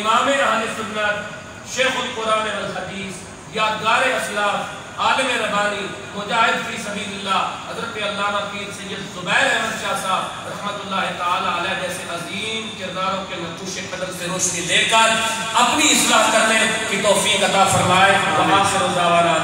امام اہل سنت شیخ القرآن والحدیث یادگار اسلاف عالم ربانی مجاہد فی سبیل اللہ حضرت علامہ پیر سید زبیر احمد شاہ صاحب رحمت اللہ تعالیٰ علیہ جیسے عظیم کرداروں کے نقوش قدم سے روشنی لے کر اپنی اصلاح کرنے کی توفیق عطا فرمائے. وآخر دعوانا